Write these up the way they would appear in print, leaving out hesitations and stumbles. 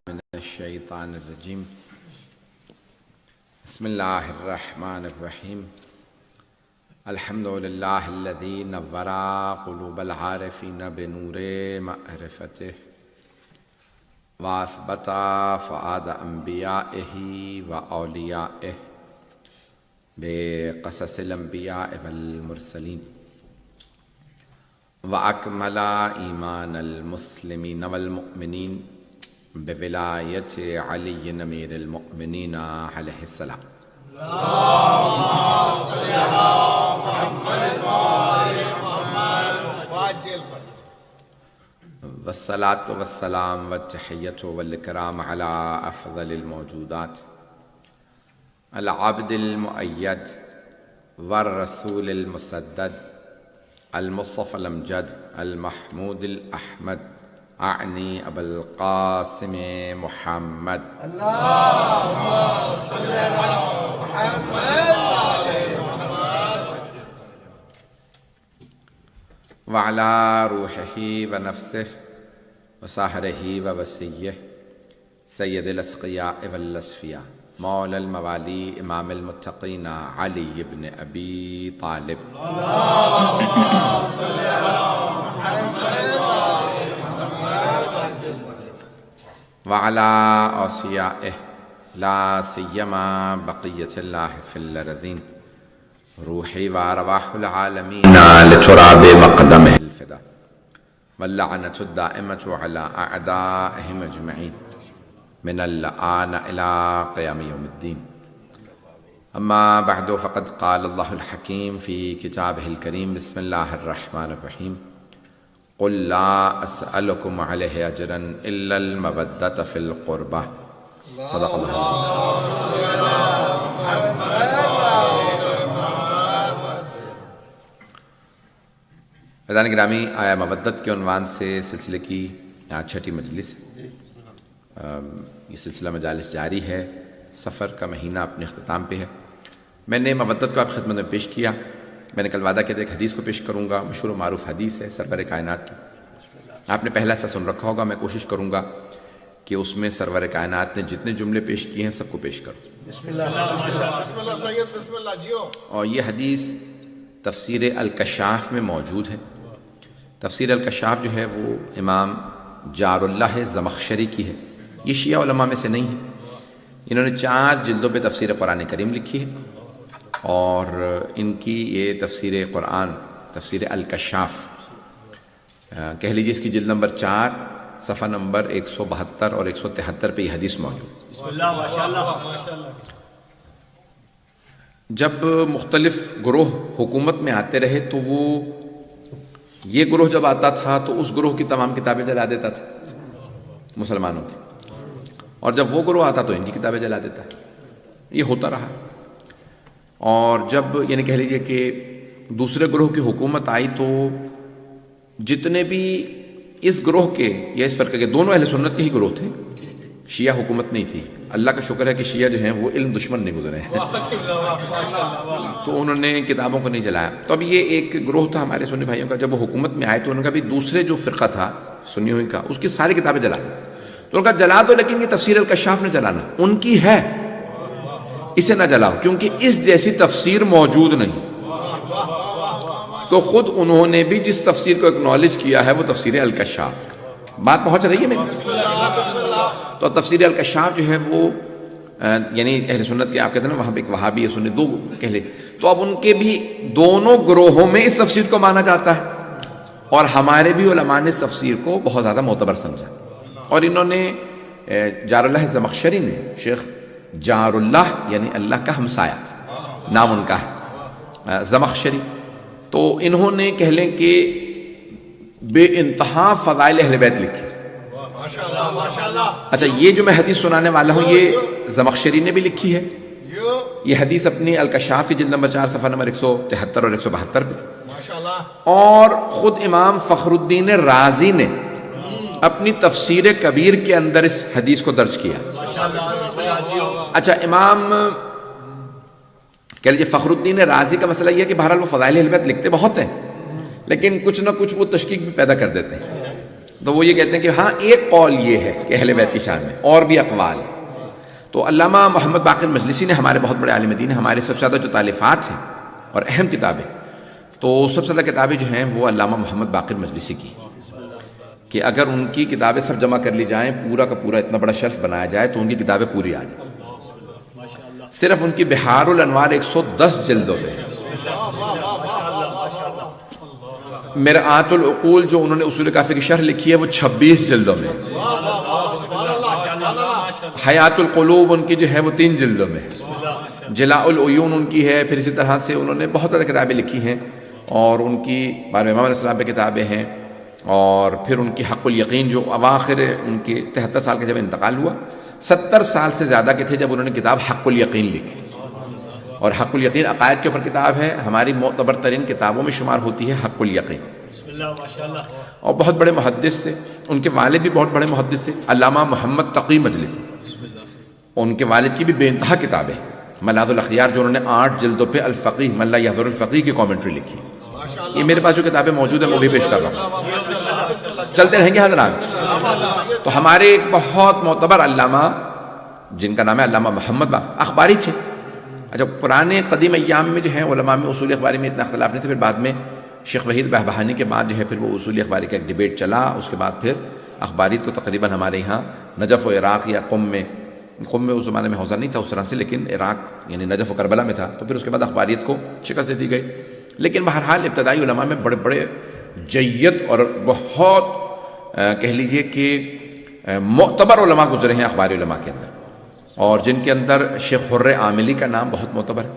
من الشیطان الرجیم بسم اللہ الرحمن الرحیم الحمد للہ الذی نور قلوب العارفین بنور معرفتہ واثبت فؤاد انبیائہ واولیائہ بقصص الانبیاء والمرسلین واکمل ایمان المسلمین والمؤمنین بولایت علی امیر المؤمنین علیہ السلام والصلاة والسلام والتحیۃ والاکرام علی افضل الموجودات العبد المؤید والرسول المسدد المصطفى الامجد المحمود الاحمد اعنی ابا القاسم محمد اللهم صل على محمد وعلى روحه ونفسه وصاحره ووصيه سید الاتقیاء والاصفیاء مولا الموالی امام المتقین علی بن ابی طالب اللهم صل على محمد وعلى اوصیائه لا سیما بقیت اللہ فی الارضین روحی وارواح العالمین لتراب مقدمه الفدا واللعنة الدائمة على اعدائهم اجمعین من الآن إلى قيام يوم الدين اما بعد فقد قال الله الحكيم في كتابه الكريم بسم الله الرحمن الرحيم قل لا أسألكم عليه أجرا إلا المودة في القربى صدق الله عزیزان گرامی، آیا مودت کے عنوان سے سلسلے کی آج 6ٹھی مجلس ہے۔ یہ سلسلہ مجالس جاری ہے، سفر کا مہینہ اپنے اختتام پہ ہے۔ میں نے مودت کو آپ کی خدمت میں پیش کیا۔ میں نے کل وعدہ کیا تھا ایک حدیث کو پیش کروں گا، مشہور و معروف حدیث ہے سرور کائنات کی۔ آپ نے پہلا حصہ سن رکھا ہوگا، میں کوشش کروں گا کہ اس میں سرور کائنات نے جتنے جملے پیش کیے ہیں سب کو پیش کروں۔ بسم اللہ سید، بسم اللہ جیو۔ اور یہ حدیث تفسیر الکشاف میں موجود ہے۔ تفسیر الکشاف جو ہے وہ امام جار اللہ زمخشری کی ہے۔ یہ شیعہ علماء میں سے نہیں ہے۔ انہوں نے 4 جلدوں پہ تفسیر قرآن کریم لکھی ہے، اور ان کی یہ تفسیر قرآن تفسیر الکشاف کہہ لیجیے، اس کی جلد نمبر 4 صفحہ نمبر 172 اور 173 پہ یہ حدیث موجود۔ بسم اللہ ماشاءاللہ۔ جب مختلف گروہ حکومت میں آتے رہے تو وہ یہ گروہ جب آتا تھا تو اس گروہ کی تمام کتابیں جلا دیتا تھا مسلمانوں کی، اور جب وہ گروہ آتا تو ان کی کتابیں جلا دیتا۔ یہ ہوتا رہا، اور جب یعنی کہہ لیجیے کہ دوسرے گروہ کی حکومت آئی تو جتنے بھی اس گروہ کے یا اس فرقے کے، دونوں اہل سنت کے ہی گروہ تھے، شیعہ حکومت نہیں تھی۔ اللہ کا شکر ہے کہ شیعہ جو ہیں وہ علم دشمن نہیں گزرے ہیں، تو انہوں نے کتابوں کو نہیں جلایا۔ تو اب یہ ایک گروہ تھا ہمارے سنی بھائیوں کا، جب وہ حکومت میں آئے تو انہوں نے کہا بھی دوسرے جو فرقہ تھا سنیوں کا، اس کی ساری کتابیں جلا دیں۔ تو انہوں نے کہا جلا دو، لیکن یہ تفسیر الکشاف نہ جلانا، ان کی ہے، اسے نہ جلاؤ، کیونکہ اس جیسی تفسیر موجود نہیں۔ تو خود انہوں نے بھی جس تفسیر کو اکنالج کیا ہے وہ تفسیر الکشاف۔ بات پہنچ رہی ہے میری؟ تو تفسیر الکشاف جو ہے وہ یعنی اہل سنت کے، آپ کہتے ہیں نا وہاں پہ ایک وہابی سنی دو کہہ لے، تو اب ان کے بھی دونوں گروہوں میں اس تفسیر کو مانا جاتا ہے، اور ہمارے بھی علماء نے اس تفسیر کو بہت زیادہ معتبر سمجھا۔ اور انہوں نے جار اللہ زمخشری نے، شیخ جار اللہ یعنی اللہ کا ہمسایہ نام ان کا ہے، زمخشری، تو انہوں نے کہہ لیں کہ بے انتہا فضائل اہل بیت لکھی۔ ماشاءاللہ ماشاءاللہ۔ اچھا، یہ جو میں حدیث سنانے والا ہوں یہ زمخشری نے بھی لکھی ہے۔ یہ حدیث اپنی الکشاف کی جلد نمبر 4 صفحہ نمبر 173 اور 172 پہ، ماشاءاللہ۔ اور خود امام فخر الدین رازی نے اپنی تفسیر کبیر کے اندر اس حدیث کو درج کیا۔ اچھا، امام کہہ لیجیے فخر الدین رازی کا مسئلہ یہ ہے کہ بہرحال وہ فضائل اہل بیت لکھتے بہت ہیں، لیکن کچھ نہ کچھ وہ تشکیک بھی پیدا کر دیتے ہیں۔ تو وہ یہ کہتے ہیں کہ ہاں ایک قول یہ ہے کہ اہل بیت کی شان میں، اور بھی اقوال ہیں۔ تو علامہ محمد باقر مجلسی نے، ہمارے بہت بڑے عالم دین ہیں، ہمارے سب سے زیادہ جو تالیفات ہیں اور اہم کتابیں، تو سب سے زیادہ کتابیں جو ہیں وہ علامہ محمد باقر مجلسی کی، کہ اگر ان کی کتابیں سب جمع کر لی جائیں، پورا کا پورا اتنا بڑا شرف بنایا جائے تو ان کی کتابیں پوری آ جائیں۔ صرف ان کی بحار الانوار 110 جلدوں میں، مرآت العقول جو انہوں نے اصول کافی کی شرح لکھی ہے وہ 26 جلدوں میں، حیات القلوب ان کی جو ہے وہ 3 جلدوں میں، جلاء العیون ان کی ہے، پھر اسی طرح سے انہوں نے بہت زیادہ کتابیں لکھی ہیں، اور ان کی بارے میں امام علیہ السلام پہ کتابیں ہیں، اور پھر ان کی حق الیقین جو اواخر ان کے 73 سال کے جب انتقال ہوا، 70 سال سے زیادہ کے تھے جب انہوں نے کتاب حق الیقین لکھی، اور حق الیقین عقائد کے اوپر کتاب ہے، ہماری معتبر ترین کتابوں میں شمار ہوتی ہے حق الیقین، اور بہت بڑے محدث تھے۔ ان کے والد بھی بہت بڑے محدث تھے، علامہ محمد تقی مجلسی، ان کے والد کی بھی بے انتہا کتابیں، ملاذ الاخیار جو انہوں نے 8 جلدوں پہ الفقیہ من لا یحضر الفقیہ کی کامنٹری لکھی، یہ میرے پاس جو کتابیں موجود ہیں وہ بھی پیش کر رہا ہوں، چلتے رہیں گے حضرات۔ تو ہمارے ایک بہت معتبر علامہ جن کا نام ہے علامہ محمد اخباری تھے۔ اچھا، پرانے قدیم ایام میں جو ہے علماء میں اصول اخباری میں اتنا اختلاف نہیں تھا، پھر بعد میں شیخ وحید بہبہانی کے بعد جو ہے پھر وہ اصول اخباری کا ایک ڈیبیٹ چلا، اس کے بعد پھر اخباریت کو تقریباً ہمارے یہاں نجف و عراق یا قم میں اس زمانے میں حوزہ نہیں تھا اس طرح سے، لیکن عراق یعنی نجف و کربلا میں تھا، تو پھر اس کے بعد اخباریت کو شکست دے دی گئی۔ لیکن بہرحال ابتدائی علماء میں بڑے بڑے جید اور بہت کہہ لیجئے کہ معتبر علماء گزرے ہیں اخباری علماء کے اندر، اور جن کے اندر شیخ حر عاملی کا نام بہت معتبر ہے،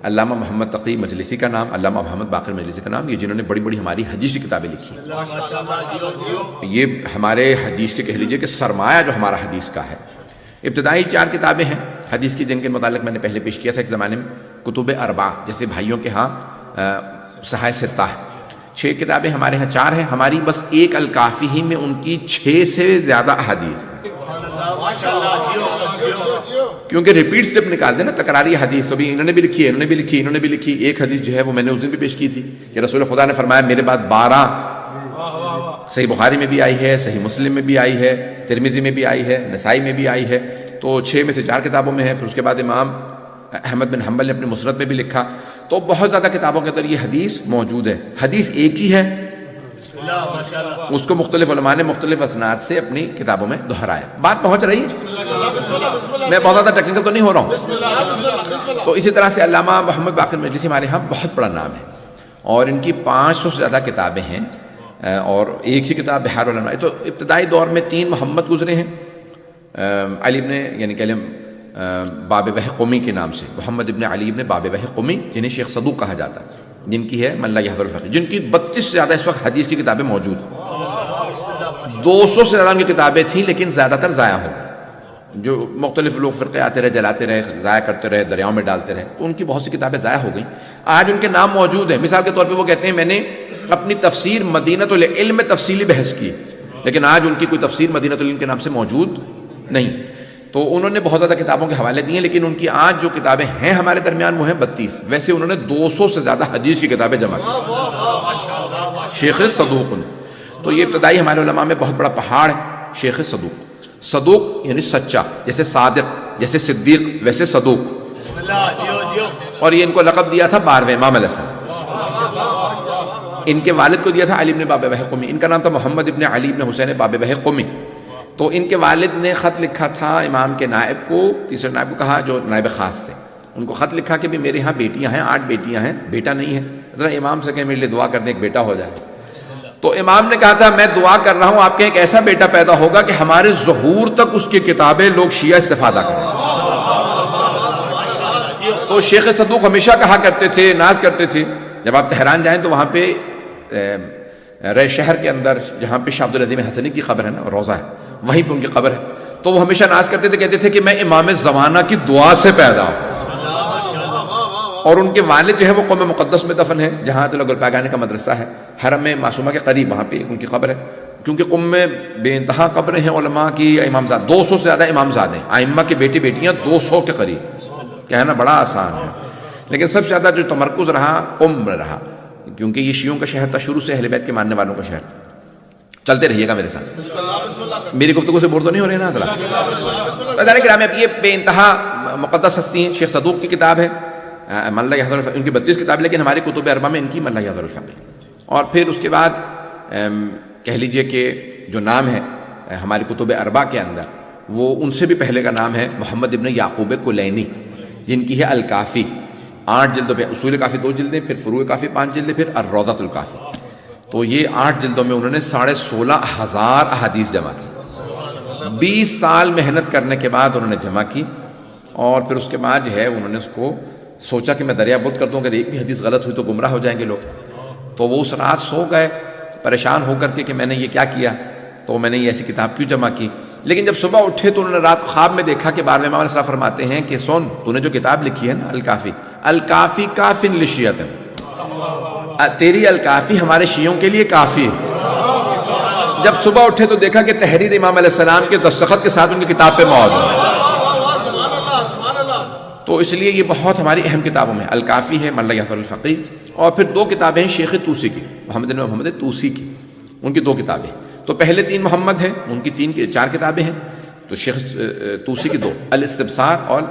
علامہ محمد تقی مجلسی کا نام، علامہ محمد باقر مجلسی کا نام، یہ جنہوں نے بڑی بڑی ہماری حدیث کی کتابیں لکھی ہیں، یہ ہمارے حدیث کے کہہ لیجئے کہ سرمایہ جو ہمارا حدیث کا ہے۔ ابتدائی 4 کتابیں ہیں حدیث کی جن کے متعلق میں نے پہلے پیش کیا تھا ایک زمانے میں، کتب اربع، جیسے بھائیوں کے ہاں صحائح ستہ ہے، 6 کتابیں، ہمارے ہاں 4 ہیں، ہماری بس ایک الکافی ہی میں ان کی 6 سے زیادہ احادیث ہیں، کیونکہ ریپیٹس جب نکال دیں نا تکراری حدیث، ابھی انہوں نے بھی لکھی ہے، انہوں نے بھی لکھی، انہوں نے بھی لکھی، ایک حدیث جو ہے وہ میں نے اس دن بھی پیش کی تھی کہ رسول خدا نے فرمایا میرے بعد 12، صحیح بخاری میں بھی آئی ہے، صحیح مسلم میں بھی آئی ہے، ترمذی میں بھی آئی ہے، نسائی میں بھی آئی ہے، تو 6 میں سے 4 کتابوں میں ہے۔ پھر اس کے بعد امام احمد بن حنبل نے اپنے مسند میں بھی لکھا، تو بہت زیادہ کتابوں کے اندر یہ حدیث موجود ہے۔ حدیث ایک ہی ہے، اس کو مختلف علماء نے مختلف اسناد سے اپنی کتابوں میں دہرایا۔ بات پہنچ رہی ہے؟ میں بہت زیادہ ٹیکنیکل تو نہیں ہو رہا ہوں۔ تو اسی طرح سے علامہ محمد باقر مجلسی ہمارے ہاں بہت بڑا نام ہے، اور ان کی 500 سے زیادہ کتابیں ہیں، اور ایک ہی کتاب بحار الانوار۔ تو ابتدائی دور میں 3 محمد گزرے ہیں، علی ابن یعنی کہ باب وحی قمی کے نام سے، محمد ابن علی ابن باب وحی قمی، جنہیں شیخ صدوق کہا جاتا ہے، جن کی ہے من لا یحضر الفقیہ، جن کی 32 سے زیادہ اس وقت حدیث کی کتابیں موجود ہیں، 200 سے زیادہ ان کی کتابیں تھیں لیکن زیادہ تر ضائع ہو، جو مختلف لوگ فرقے آتے رہے، جلاتے رہے، ضائع کرتے رہے، دریاؤں میں ڈالتے رہے، تو ان کی بہت سی کتابیں ضائع ہو گئیں۔ آج ان کے نام موجود ہیں، مثال کے طور پہ وہ کہتے ہیں میں نے اپنی تفسیر مدینۃ العلم میں تفصیلی بحث کی، لیکن آج ان کی کوئی تفسیر مدینۃ العلم کے نام سے موجود نہیں۔ تو انہوں نے بہت زیادہ کتابوں کے حوالے دیے، لیکن ان کی آج جو کتابیں ہیں ہمارے درمیان وہ ہیں 32۔ ویسے انہوں نے 200 سے زیادہ حدیث کی کتابیں جمع کی، شیخ صدوق۔ تو یہ ابتدائی ہمارے علماء میں بہت بڑا پہاڑ ہے، شیخ صدوق۔ صدوق یعنی سچا، جیسے صادق، جیسے صدیق، ویسے صدوق، اور یہ ان کو لقب دیا تھا 12ویں امام علیہ السلام۔ ان کے والد کو دیا تھا علی ابن باب وحی قمی، ان کا نام تھا محمد ابن علی ابن حسین باب وحی قمی۔ تو ان کے والد نے خط لکھا تھا امام کے نائب کو، تیسرے نائب کو کہا جو نائب خاص تھے، ان کو خط لکھا کہ بھی میرے ہاں بیٹیاں ہیں، 8 بیٹیاں ہیں، بیٹا نہیں ہے، ذرا امام سے کہ میرے لیے دعا کر دیں ایک بیٹا ہو جائے۔ تو امام نے کہا تھا میں دعا کر رہا ہوں آپ کے ایک ایسا بیٹا پیدا ہوگا کہ ہمارے ظہور تک اس کی کتابیں لوگ شیعہ استفادہ کریں۔ تو شیخ صدوق ہمیشہ کہا کرتے تھے، ناز کرتے تھے، جب آپ تہران جائیں تو وہاں پہ رے شہر کے اندر جہاں پہ شاہ عبدالعظیم حسنی کی قبر ہے نا، روضہ ہے، وہیں پہ ان کی قبر ہے، تو وہ ہمیشہ ناز کرتے تھے، کہتے تھے کہ میں امام زمانہ کی دعا سے پیدا ہوں۔ اور ان کے والد جو ہے وہ قم مقدس میں دفن ہے، جہاں تو گلپاگانے کا مدرسہ ہے، حرم معصومہ کے قریب، وہاں پہ ان کی قبر ہے، کیونکہ قم میں بے انتہا قبریں ہیں علماء کی، امامزاد 200 سے زیادہ امامزاد ہیں، ائمہ کے بیٹی بیٹیاں 200 کے قریب، کہنا بڑا آسان ہے، لیکن سب سے زیادہ جو تمرکز رہا قم میں رہا، کیونکہ یہ شیعوں کا شہر تھا، شروع سے اہل بیت کے ماننے والوں کا شہر تھا۔ چلتے رہیے گا میرے ساتھ. بسم اللہ میری گفتگو سے بور تو نہیں ہو رہے نا حضرات؟ بتانے کہ اب یہ بے انتہا مقدس ہستی ہیں. شیخ صدوق کی کتاب ہے من لا یحضر الفقہ، ان کی 32 کتاب، لیکن ہماری کتب اربع میں ان کی من لا یحضر الفقہ. اور پھر اس کے بعد کہہ لیجئے کہ جو نام ہے ہماری کتب اربع کے اندر، وہ ان سے بھی پہلے کا نام ہے محمد ابن یعقوب کلینی، جن کی ہے الکافی. 8 جلدوں پہ، اصول کافی 2 جلدیں، پھر فروع کافی 5 جلدیں، پھر الروضۃ الکافی. تو یہ 8 جلدوں میں انہوں نے 16,500 احادیث جمع کی. 20 سال محنت کرنے کے بعد انہوں نے جمع کی. اور پھر اس کے بعد جو ہے انہوں نے اس کو سوچا کہ میں دریا بدھ کر دوں، اگر ایک بھی حدیث غلط ہوئی تو گمراہ ہو جائیں گے لوگ. تو وہ اس رات سو گئے پریشان ہو کر کے کہ میں نے یہ کیا کیا، تو میں نے یہ ایسی کتاب کیوں جمع کی. لیکن جب صبح اٹھے تو انہوں نے رات خواب میں دیکھا کہ 12ویں امام علیہ السلام فرماتے ہیں کہ سن، تو نے جو کتاب لکھی ہے نا الکافی، الکافی کافن لشیعۃ، تیری الکافی ہمارے شیعوں کے لیے کافی ہے. جب صبح اٹھے تو دیکھا کہ تحریر امام علیہ السلام کے دستخط کے ساتھ ان کی کتاب پہ موجود ہے. سبحان اللہ سبحان اللہ. تو اس لیے یہ بہت ہماری اہم کتابوں میں الکافی ہے من لا یحضر الفقہ، اور پھر 2 کتابیں ہیں شیخ طوسی کی، محمد طوسی کی، ان کی 2 کتابیں. تو پہلے 3 محمد ہیں، ان کی 4 کتابیں ہیں. تو شیخ طوسی کی 2، الاستبصار اور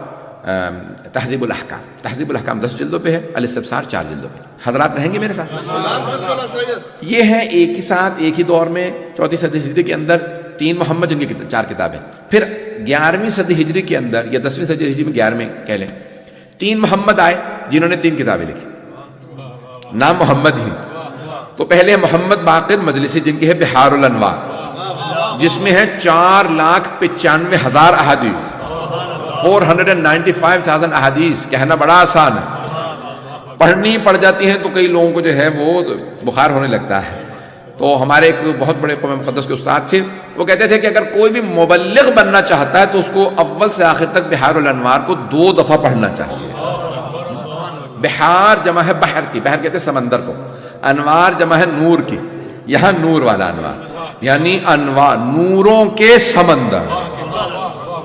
تہذیب الاحکام. تہذیب الاحکام 10 جلدوں پہ ہے، الاستبصار 4 جلدوں پہ. حضرات رہیں گے میرے ساتھ؟ بسم اللہ سید. یہ ہیں ایک ہی ساتھ ایک ہی دور میں 4 صدی ہجری کے اندر 3 محمد، جن کی 4 کتابیں. پھر 11ویں صدی ہجری کے اندر یا 10ویں صدی ہجری میں 11ویں کہہ لیں، 3 محمد آئے جنہوں نے 3 کتابیں لکھی، نام محمد ہی. تو پہلے محمد باقر مجلسی، جن کی ہے بحار الانوار، جس میں ہے 4,95,000 احادیث، 495,000 احادیث. کہنا بڑا آسان ہے، پڑھنی پڑ جاتی ہیں تو کئی لوگوں کو جو ہے وہ بخار ہونے لگتا ہے. تو ہمارے ایک بہت بڑے قوم مقدس کے استاد تھے، وہ کہتے تھے کہ اگر کوئی بھی مبلغ بننا چاہتا ہے تو اس کو اول سے آخر تک بحار الانوار کو 2 دفعہ پڑھنا چاہیے. بحار جمع ہے بحر کی، بحر کہتے ہیں سمندر کو، انوار جمع ہے نور کی، یہاں نور والا انوار، یعنی انوار نوروں کے سمندر.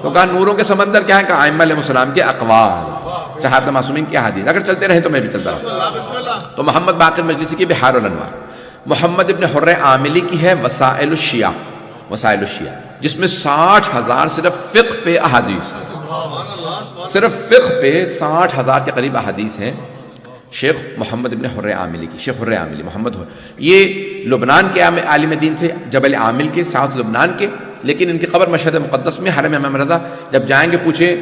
تو کہا نوروں کے سمندر کیا ہے؟ کہا ائمہ علیہ السلام کے اقوال، چہارتہ معصومین کی احادیث. اگر چلتے رہیں تو میں بھی چلتا رہوں. بسم اللہ. تو محمد باقر مجلسی کی بحار الانوار. محمد ابن حر عاملی کی ہے وسائل الشیعہ، وسائل الشیعہ، جس میں 60,000 صرف فقہ پہ احادیث ہیں. صرف فقہ پہ 60,000 کے قریب احادیث ہیں. شیخ محمد ابن حر عاملی کی، شیخ حر عاملی محمد یہ لبنان کے عالم دین تھے، جبل عامل کے، ساؤتھ لبنان کے. لیکن ان کی قبر مشہد مقدس میں حرم امام رضا، جب جائیں گے پوچھیں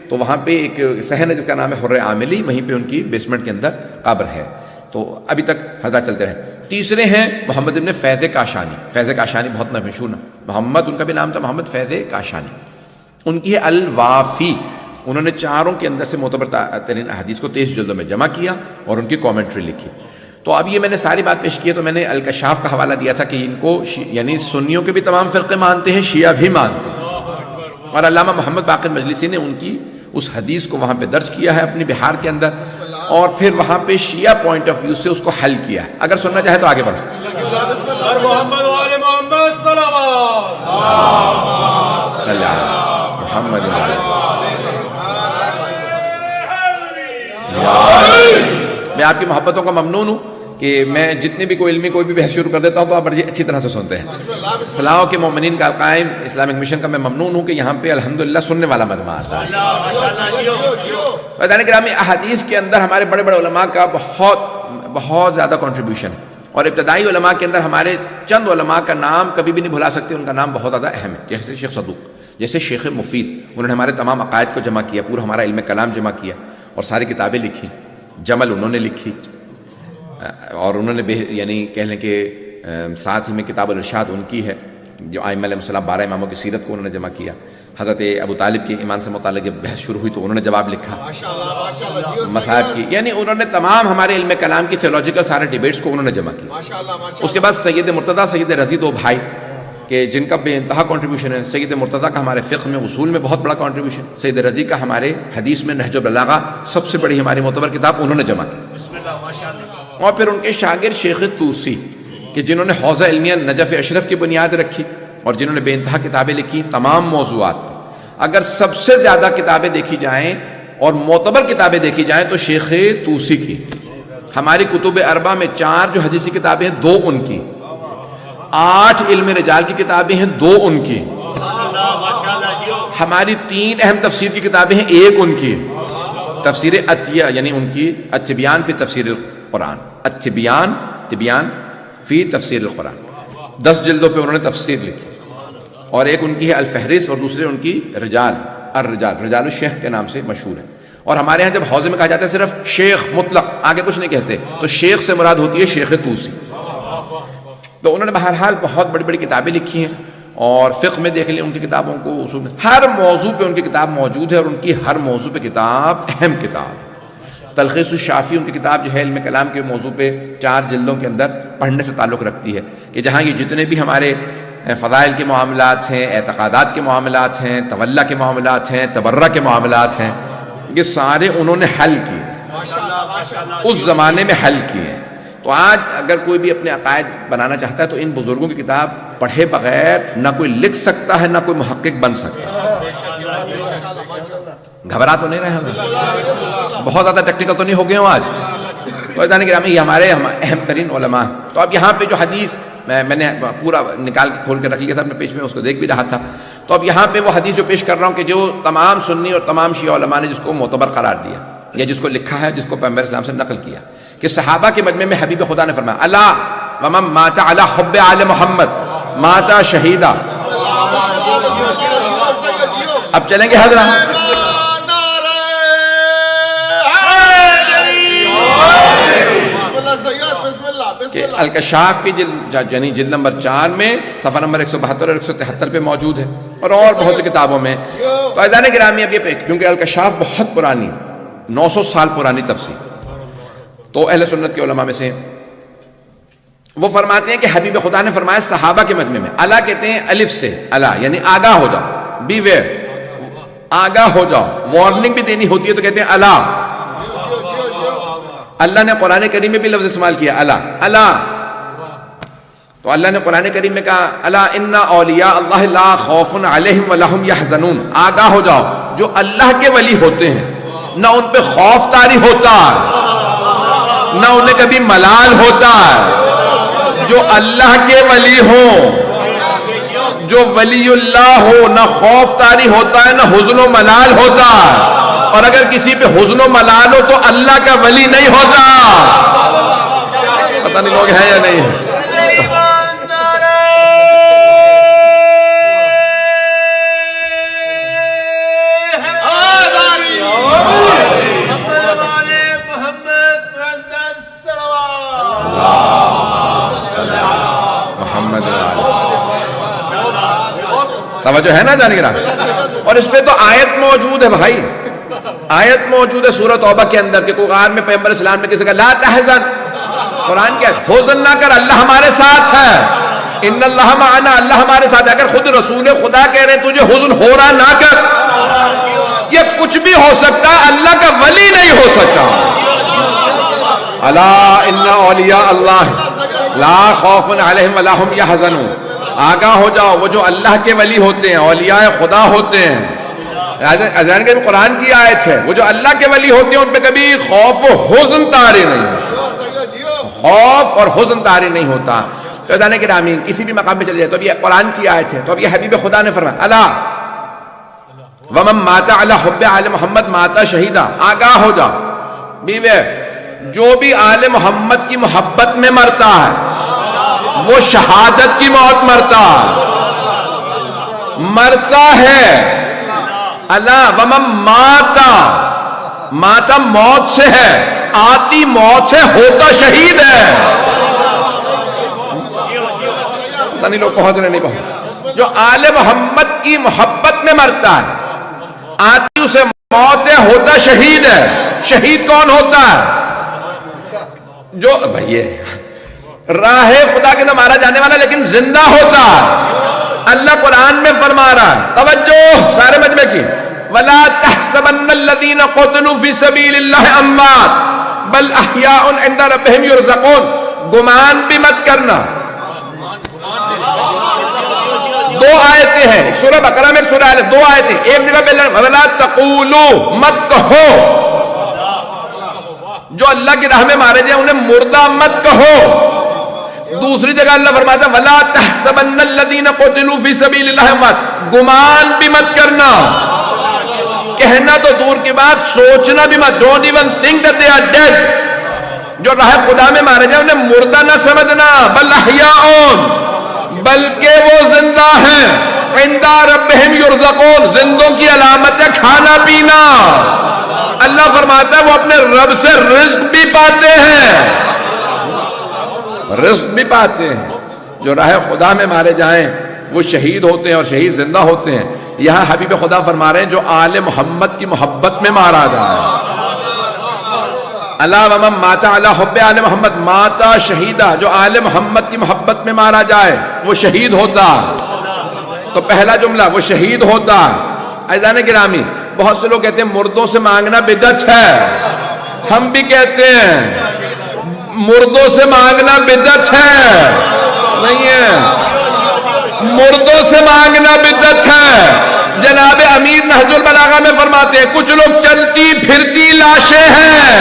تو وہاں پہ ایک صحن ہے جس کا نام ہے حر عاملی، وہیں پہ ان کی بیسمنٹ کے اندر قبر ہے. تو ابھی تک حضرات چلتے رہے. تیسرے ہیں محمد ابن فیض کاشانی. فیض کاشانی بہت مشہور محمد، ان کا بھی نام تھا محمد فیض کاشانی. ان کی ہے الوافی. انہوں نے 4 کے اندر سے معتبر ترین احادیث کو 23 جلدوں میں جمع کیا اور ان کی کامنٹری لکھی. تو اب یہ میں نے ساری بات پیش کی ہے. تو میں نے الکشاف کا حوالہ دیا تھا کہ ان کو یعنی سنیوں کے بھی تمام فرقے مانتے ہیں، شیعہ بھی مانتے ہیں. اور علامہ محمد باقر مجلسی نے ان کی اس حدیث کو وہاں پہ درج کیا ہے اپنی بہار کے اندر، اور پھر وہاں پہ شیعہ پوائنٹ آف ویو سے اس کو حل کیا ہے. اگر سننا چاہے تو آگے بڑھو. محمد وآل محمد صلوات. صلی اللہ محمد. میں آپ کی محبتوں کا ممنون ہوں کہ میں جتنے بھی کوئی علمی کوئی بھی بحث شروع کر دیتا ہوں تو آپ بڑی اچھی طرح سے سنتے ہیں. اصلاح کے مومنین کا قائم اسلامک مشن کا میں ممنون ہوں کہ یہاں پہ الحمدللہ سننے والا مجمع آتا ہے. گرامی احادیث کے اندر ہمارے بڑے بڑے علماء کا بہت زیادہ کنٹریبیوشن ہے. اور ابتدائی علماء کے اندر ہمارے چند علماء کا نام کبھی بھی نہیں بھلا سکتے، ان کا نام بہت زیادہ اہم ہے. جیسے شیخ صدوق، جیسے شیخ مفید، انہوں نے ہمارے تمام عقائد کو جمع کیا، پورا ہمارا علم کلام جمع کیا اور ساری کتابیں لکھی. جمل انہوں نے لکھی، اور انہوں نے یعنی کہہ لیں کہ ساتھ ہی میں کتاب الارشاد ان کی ہے، جو ائمہ علیہ السلام 12 اماموں کی سیرت کو انہوں نے جمع کیا. حضرت ابو طالب کے ایمان سے متعلق جب بحث شروع ہوئی تو انہوں نے جواب لکھا مصائب کی. یعنی انہوں نے تمام ہمارے علم کلام کی تھیولوجیکل سارے ڈیبیٹس کو انہوں نے جمع کیا. اس کے بعد سید مرتضیٰ، سید رضی، 2 بھائی کہ جن کا بے انتہا کنٹریبیوشن ہے. سید مرتضیٰ کا ہمارے فقہ میں اصول میں بہت بڑا کنٹریبیوشن. سید رضی کا ہمارے حدیث میں نہج البلاغہ سب سے بڑی ہماری معتبر کتاب انہوں نے جمع کی. اور پھر ان کے شاگرد شیخ طوسی کہ جنہوں نے حوزہ علمیہ نجف اشرف کی بنیاد رکھی اور جنہوں نے بے انتہا کتابیں لکھی تمام موضوعات پر. اگر سب سے زیادہ کتابیں دیکھی جائیں اور معتبر کتابیں دیکھی جائیں تو شیخ طوسی کی. ہماری کتب اربع میں 4 جو حدیثی کتابیں ہیں 2 ان کی. 8 علم رجال کی کتابیں ہیں، 2 ان کی. ہماری 3 اہم تفسیر کی کتابیں ہیں، 1 ان کی. تفسیر عطیہ یعنی ان کی التبیان فی تفسیر القرآن، تبیان فی تفسیر القرآن، 10 جلدوں پہ انہوں نے تفسیر لکھی. اور ایک ان کی ہے الفہرست، اور دوسرے ان کی رجال الشیخ کے نام سے مشہور ہے. اور ہمارے ہاں جب حوزے میں کہا جاتا ہے صرف شیخ مطلق، آگے کچھ نہیں کہتے، تو شیخ سے مراد ہوتی ہے شیخ طوسی. تو انہوں نے بہرحال بہت بڑی بڑی کتابیں لکھی ہیں، اور فقہ میں دیکھ لیں ان کی کتابوں کو، اصول میں ہر موضوع پہ ان کی کتاب موجود ہے، اور ان کی ہر موضوع پہ کتاب اہم کتاب. تلخیص الشافی ان کی کتاب جو ہے علم کلام کے موضوع پہ 4 جلدوں کے اندر پڑھنے سے تعلق رکھتی ہے، کہ جہاں یہ جتنے بھی ہمارے فضائل کے معاملات ہیں، اعتقادات کے معاملات ہیں، تولا کے معاملات ہیں، تبرہ کے معاملات ہیں، یہ سارے انہوں نے حل کیے، اس زمانے میں حل کیے. تو آج اگر کوئی بھی اپنے عقائد بنانا چاہتا ہے تو ان بزرگوں کی کتاب پڑھے بغیر نہ کوئی لکھ سکتا ہے، نہ کوئی محقق بن سکتا ہے. گھبرا تو نہیں رہے ہیں؟ بہت زیادہ ٹیکنیکل تو نہیں ہو گئے ہوں آج؟ تو گرامی یہ ہمارے اہم ترین علماء. تو اب یہاں پہ جو حدیث میں نے پورا نکال کے کھول کے رکھ لیا تھا اپنے پیج میں، اس کو دیکھ بھی رہا تھا. تو اب یہاں پہ وہ حدیث جو پیش کر رہا ہوں کہ جو تمام سنی اور تمام شیعہ علماء نے جس کو معتبر قرار دیا، یا جس کو لکھا ہے، جس کو پیغمبر اسلام سے نقل کیا، کہ صحابہ کے مجمع میں حبیب خدا نے فرمایا الا ومن مات علی حب آل محمد مات شہیدا. اب چلیں گے حضرات کہ الکشاف کی یعنی جلد نمبر 4 میں صفحہ نمبر 172 اور 173 پہ موجود ہے، اور بہت سی کتابوں میں. تو عزیزان گرامی اب یہ پہ کیونکہ الکشاف بہت پرانی 900 سال پرانی تفسیر، تو اہل سنت کے علماء میں سے وہ فرماتے ہیں کہ حبیب خدا نے فرمایا صحابہ کے مجمع میں، الا کہتے ہیں الف سے، الا یعنی آگاہ ہو جاؤ، بی ویئر، آگاہ ہو جاؤ، وارننگ بھی دینی ہوتی ہے تو کہتے ہیں الا. اللہ نے قرآن کریم میں بھی لفظ استعمال کیا الا. تو اللہ نے قرآن کریم میں کہا الا ان اولیاء اللہ لا خوف علیہم ولا هم يحزنون، آگاہ ہو جاؤ، جو اللہ کے ولی ہوتے ہیں نہ ان پہ خوف طاری ہوتا ہے، نہ انہیں کبھی ملال ہوتا ہے. جو اللہ کے ولی ہوں، جو ولی اللہ ہو، نہ خوف طاری ہوتا ہے، نہ حزن و ملال ہوتا ہے. اور اگر کسی پہ حزن و ملال ہو تو اللہ کا ولی نہیں ہوتا. پتہ نہیں لوگ ہیں یا نہیں ہیں. توجہ ہے نا جانے کے نام. اور اس پہ تو آیت موجود ہے بھائی، آیت موجود ہے سورہ توبہ کے اندر کہ کوئی غار میں پیغمبر اسلام نے کسی کا لا تحزن، قرآن کیا ہے، حزن نہ کر، اللہ ہمارے ساتھ ہے، ان اللہ معنا، اللہ ہمارے ساتھ ہے. اگر خود رسول خدا کہہ رہے ہیں تجھے حزن ہو رہا نہ کر، یہ کچھ بھی ہو سکتا ہے، اللہ کا ولی نہیں ہو سکتا. الا ان اولیاء اللہ لا خوف علیہم ولا هم يحزنون، آگاہ ہو جاؤ، وہ جو اللہ کے ولی ہوتے ہیں، اولیاء خدا ہوتے ہیں. اذان کے قرآن کی آیت ہے، وہ جو اللہ کے ولی ہوتے ہیں ان پہ کبھی خوف و حزن طاری نہیں ہوتا، خوف اور حزن طاری نہیں ہوتا. تو اذان گرامی کسی بھی مقام میں چلے جائے تو اب یہ قرآن کی آیت ہے. تو اب یہ حبیب خدا نے فرمایا الا ومن مات علی حب آل محمد مات شہیدا، آگاہ ہو جاؤ، بیوے جو بھی آل محمد کی محبت میں مرتا ہے وہ شہادت کی موت مرتا ہے. اللہ ومن ماتا موت سے ہے، آتی موت ہے، ہوتا شہید ہے. پتہ نہیں لوگ پہنچ رہے نہیں پہنچ. جو آل محمد کی محبت میں مرتا ہے آتی اسے موت ہے، ہوتا شہید ہے. شہید کون ہوتا ہے؟ جو بھائی راہ خدا کے اندر مارا جانے والا لیکن زندہ ہوتا ہے. اللہ قرآن میں فرما رہا ہے، توجہ سارے مجمع کی، وَلَا تَحْسَبَنَّ الَّذِينَ قُتِلُوا فِي سَبِيلِ اللَّهِ أَمْوَاتٌ بَلْ أَحْيَاءٌ عِندَ رَبِّهِمْ يُرْزَقُونَ. گمان بھی مت کرنا. 2 آیتیں ہیں، ایک سورہ بقرہ میں ایک سورہ آل، 2 آیتیں. ایک جگہ پہ وَلَا تَقُولُوا، مت کہو، جو اللہ کی راہ میں مارے جائیں انہیں مردہ مت کہو. دوسری جگہ اللہ فرماتا ہے وَلَا تَحْسَبَنَّ الَّذِينَ قُتِلُوا فِي سَبِيلِ اللَّهِ أَمْوَاتٌ، گمان بھی مت کرنا، کہنا تو دور کی بات، سوچنا بھی مت، don't even think that they are dead، جو راہ خدا میں مارے جائے انہیں مردہ نہ سمجھنا، بل احیاء، بلکہ وہ زندہ ہیں، عند ربہم یرزقون، زندوں کی علامت ہے کھانا پینا، اللہ فرماتا ہے وہ اپنے رب سے رزق بھی پاتے ہیں، رزق بھی پاتے ہیں۔ جو راہ خدا میں مارے جائیں وہ شہید ہوتے ہیں اور شہید زندہ ہوتے ہیں۔ یہاں حبیب خدا فرما رہے ہیں جو آل محمد کی محبت میں مارا جائے، اللہ ومن مات علی حب آل محمد ماتا شہیدہ، جو آل محمد کی محبت میں مارا جائے وہ شہید ہوتا۔ تو پہلا جملہ وہ شہید ہوتا۔ عزیزان گرامی، بہت سے لوگ کہتے ہیں مردوں سے مانگنا بدعت ہے، ہم بھی کہتے ہیں مردوں سے مانگنا بدعت ہے، نہیں ہے، مردوں سے مانگنا بدعت ہے۔ جناب امیر نہج البلاغہ میں فرماتے ہیں کچھ لوگ چلتی پھرتی لاشیں ہیں،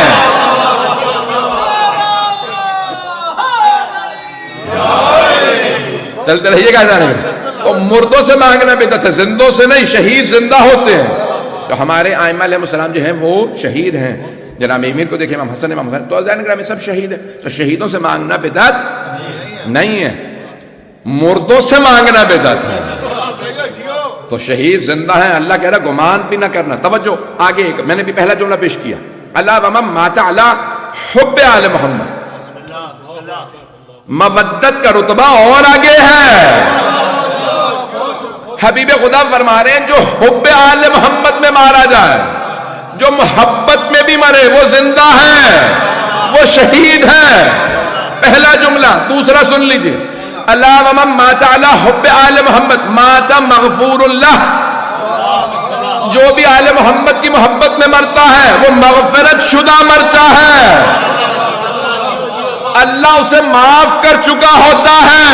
چلتے رہیے گا جانے میں، تو مردوں سے مانگنا بدعت ہے، زندوں سے نہیں، شہید زندہ ہوتے ہیں۔ تو ہمارے ائمہ علیہ السلام جو ہیں وہ شہید ہیں، جناب امیر کو دیکھیں، امام حسن، امام حسین، تو عزیزان گرامی سب شہید ہیں، تو شہیدوں سے مانگنا بدعت نہیں ہے، مردوں سے مانگنا بدعت ہے۔ تو شہید زندہ ہیں، اللہ کہہ رہا گمان بھی نہ کرنا۔ توجہ آگے ایک میں نے بھی پہلا جملہ پیش کیا، اللہ ومن مات علی حب آل محمد، مودت کا رتبہ اور آگے ہے۔ حبیب خدا فرما رہے ہیں جو حب آل محمد میں مارا جائے، جو محبت میں بھی مرے وہ زندہ ہے، وہ شہید ہے، پہلا جملہ۔ دوسرا سن لیجئے، اللہ ومن مات علی حب آل محمد مات مغفور اللہ، جو بھی آل محمد کی محبت میں مرتا ہے وہ مغفرت شدہ مرتا ہے، اللہ اسے معاف کر چکا ہوتا ہے۔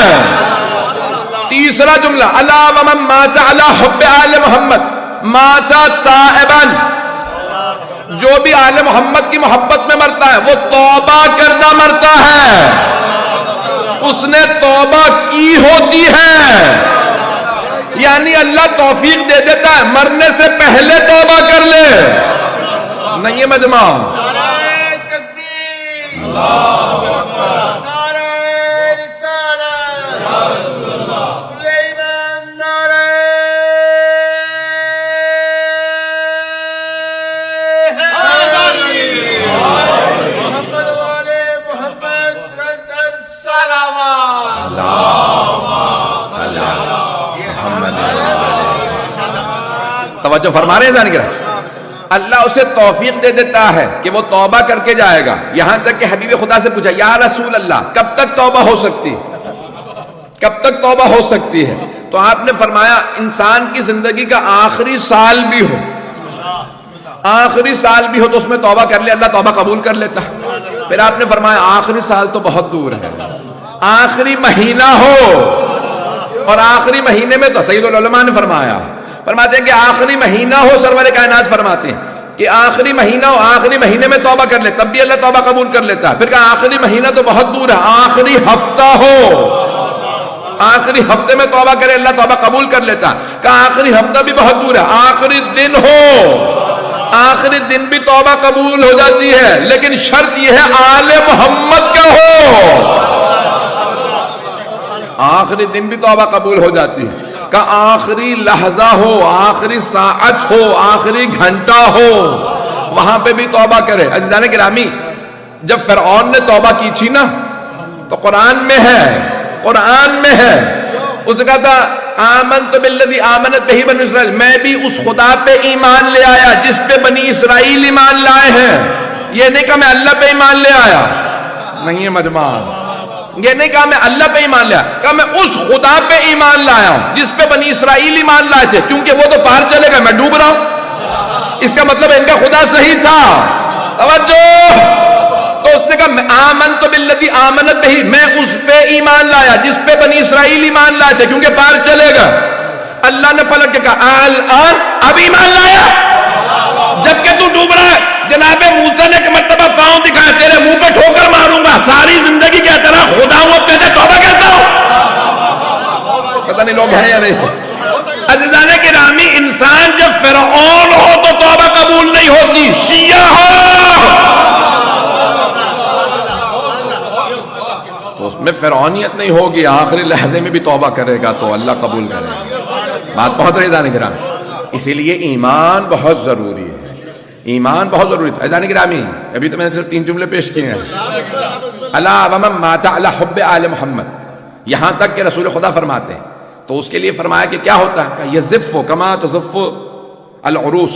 تیسرا جملہ، اللہ ومن مات علی حب آل محمد مات تائبا، جو بھی آل محمد کی محبت میں مرتا ہے وہ توبہ کردہ مرتا ہے، اس نے توبہ کی ہوتی ہے، یعنی اللہ توفیق دے دیتا ہے مرنے سے پہلے توبہ کر لے، نہیں ہے مجمع۔ توجہ فرما رہے ہیں جان گرہ، اللہ اسے توفیق دے دیتا ہے کہ وہ توبہ کر کے جائے گا، یہاں تک کہ حبیب خدا سے پوچھا یا رسول اللہ کب تک توبہ ہو سکتی ہے، کب تک توبہ ہو سکتی ہے؟ تو آپ نے فرمایا انسان کی زندگی کا آخری سال بھی ہو، آخری سال بھی ہو تو اس میں توبہ کر لے، اللہ توبہ قبول کر لیتا ہے۔ پھر آپ نے فرمایا آخری سال تو بہت دور ہے، آخری مہینہ ہو، اور آخری مہینے میں تو سید العلماء نے فرماتے ہیں کہ آخری مہینہ ہو، سرور کائنات فرماتے ہیں کہ آخری مہینہ ہو، آخری مہینے میں توبہ کر لے تب بھی اللہ توبہ قبول کر لیتا ہے۔ پھر کہا آخری مہینہ تو بہت دور ہے، آخری ہفتہ ہو، آخری ہفتے میں توبہ کرے اللہ توبہ قبول کر لیتا ہے۔ کہا آخری ہفتہ بھی بہت دور ہے، آخری دن ہو، آخری دن بھی توبہ قبول ہو جاتی ہے، لیکن شرط یہ ہے آل محمد کا ہو، آخری دن بھی توبہ قبول ہو جاتی ہے۔ کہ آخری لحظہ ہو، آخری ساعت ہو، آخری گھنٹہ ہو، وہاں پہ بھی توبہ کرے۔ عزیزان گرامی، جب فرعون نے توبہ کی تھی نا تو قرآن میں ہے، قرآن میں ہے، اس نے کہا تھا آمنت بالذی آمنت بہ بنی اسرائیل، میں بھی اس خدا پہ ایمان لے آیا جس پہ بنی اسرائیل ایمان لائے ہیں۔ یہ نہیں کہا میں اللہ پہ ایمان لے آیا، نہیں ہے مجمع، یہ نہیں کہا میں اللہ پہ ایمان لیا، کہا میں اس خدا پہ ایمان لایا ہوں جس پہ بنی اسرائیل ایمان لائے تھے، کیونکہ وہ تو پار چلے گا، میں ڈوب رہا ہوں، اس کا مطلب ان کا خدا صحیح تھا۔ توجہ، تو اس نے کہا میں آمنت بالذی آمنت بہ، میں اس پہ ایمان لایا جس پہ بنی اسرائیل ایمان لائے تھے کیونکہ پار چلے گا۔ اللہ نے پلٹ کے کہا الآن، اب ایمان لایا جبکہ تو ڈوب رہا ہے۔ جناب موسیٰ نے ایک مرتبہ پاؤں دکھایا، تیرے منہ پہ ٹھوکر ماروں گا، ساری زندگی کہتا رہا خدا وہ کہتے توبہ لوگ ہیں یا نہیں؟ عزیزان گرامی، انسان جب فرعون ہو تو توبہ قبول نہیں ہوتی، شیعہ ہو تو اس میں فرعونیت نہیں ہوگی، آخری لحظے میں بھی توبہ کرے گا تو اللہ قبول کرے گا۔ بات بہت رہی عزیزان گرامی، اسی لیے ایمان بہت ضروری ہے، ایمان بہت ضروری ہے۔ عزیزان گرامی، ابھی تو میں نے صرف 3 جملے پیش کیے ہیں۔ الا ومن مات علی حب آل محمد، یہاں تک کہ رسول خدا فرماتے ہیں تو اس کے لیے فرمایا کہ کیا ہوتا ہے کہ یزف کما تزف العروس،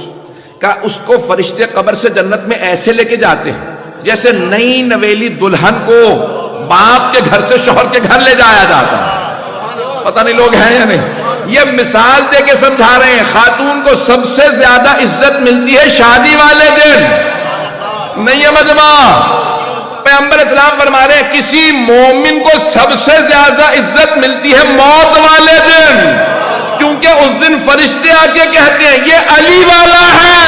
کہ اس کو فرشتے قبر سے جنت میں ایسے لے کے جاتے ہیں جیسے نئی نویلی دلہن کو باپ کے گھر سے شوہر کے گھر لے جایا جاتا ہے۔ پتہ نہیں لوگ ہیں یا نہیں؟ یہ مثال دے کے سمجھا رہے ہیں، خاتون کو سب سے زیادہ عزت ملتی ہے شادی والے دن، نہیں ہے مجمع؟ پیغمبر اسلام فرما رہے ہیں کسی مومن کو سب سے زیادہ عزت ملتی ہے موت والے دن، کیونکہ اس دن فرشتے آ کے کہتے ہیں یہ علی والا ہے،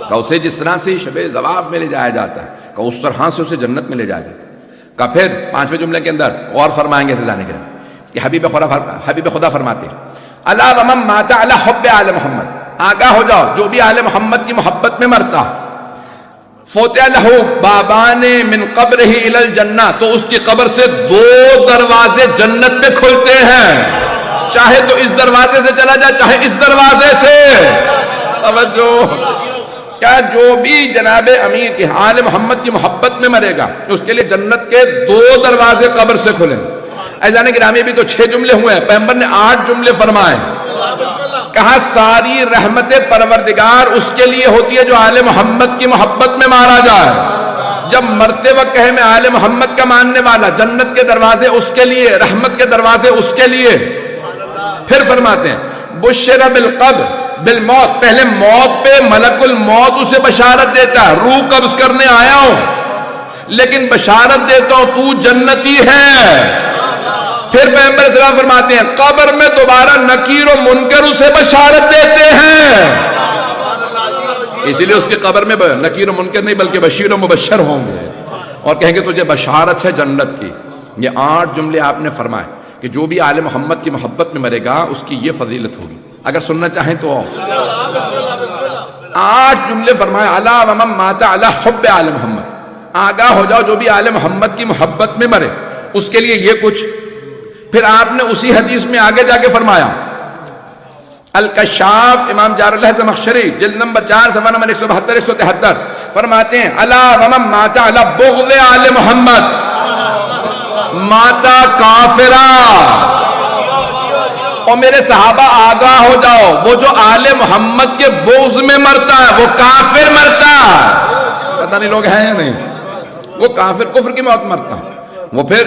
کہ اسے جس طرح سے شب زواف میں لے جایا جاتا ہے کہ اس طرح سے اسے جنت میں لے جایا جاتا ہے۔ کہ پھر 5ویں جملے کے اندر اور فرمائیں گے سزانے کے کہ حبیب خدا فرماتے ہیں الا ومن مات علی حب آل محمد، آگاہ ہو جاؤ جو بھی آل محمد کی محبت میں مرتا، فتح لہ بابان من قبرہ الی الجنہ، تو اس کی قبر سے 2 دروازے جنت میں کھلتے ہیں، چاہے تو اس دروازے سے چلا جائے چاہے اس دروازے سے۔ توجہ، کیا جو بھی جناب امیر کے آل محمد کی محبت میں مرے گا اس کے لیے جنت کے 2 دروازے قبر سے کھلیں۔ عزیزان گرامی، بھی تو 6 جملے ہوئے ہیں، پیغمبر نے 8 جملے فرمائے۔ کہا ساری رحمت پروردگار اس کے لیے ہوتی ہے جو آل محمد کی محبت میں مارا جائے۔ جب مرتے وقت کہے میں آل محمد کا ماننے والا، جنت کے دروازے اس کے لیے، رحمت کے دروازے اس کے لیے۔ پھر فرماتے ہیں بشر بالقبر بالموت، پہلے موت پہ ملک الموت اسے بشارت دیتا ہے، روح قبض کرنے آیا ہوں لیکن بشارت دیتا ہوں تو جنتی ہے۔ پھر پیغمبر صلی اللہ علیہ وسلم فرماتے ہیں قبر میں دوبارہ نکیر و منکر اسے بشارت دیتے ہیں، اسی لیے اس کی قبر میں نکیر و منکر نہیں بلکہ بشیر و مبشر ہوں گے اور کہیں گے تجھے بشارت ہے جنت کی۔ یہ 8 جملے آپ نے فرمائے کہ جو بھی آل محمد کی محبت میں مرے گا اس کی یہ فضیلت ہوگی۔ اگر سننا چاہیں تو 8 جملے فرمائے الا ومن مات علی حب آل محمد، آگاہ ہو جاؤ جو بھی آل محمد کی محبت میں مرے اس کے لیے یہ کچھ۔ پھر آپ نے اسی حدیث میں آگے جا کے فرمایا الکشاف، امام جار اللہ زمخشری جلد نمبر 4 صفحہ نمبر 172 173 فرماتے ہیں الا ومن مات علی بغض آل محمد ماتا کافرا، اور میرے صحابہ آگاہ ہو جاؤ وہ جو آل محمد کے بغض میں مرتا ہے وہ کافر مرتا ہے۔ پتہ نہیں لوگ ہیں یا نہیں؟ وہ کافر کفر کی موت مرتا ہے، وہ پھر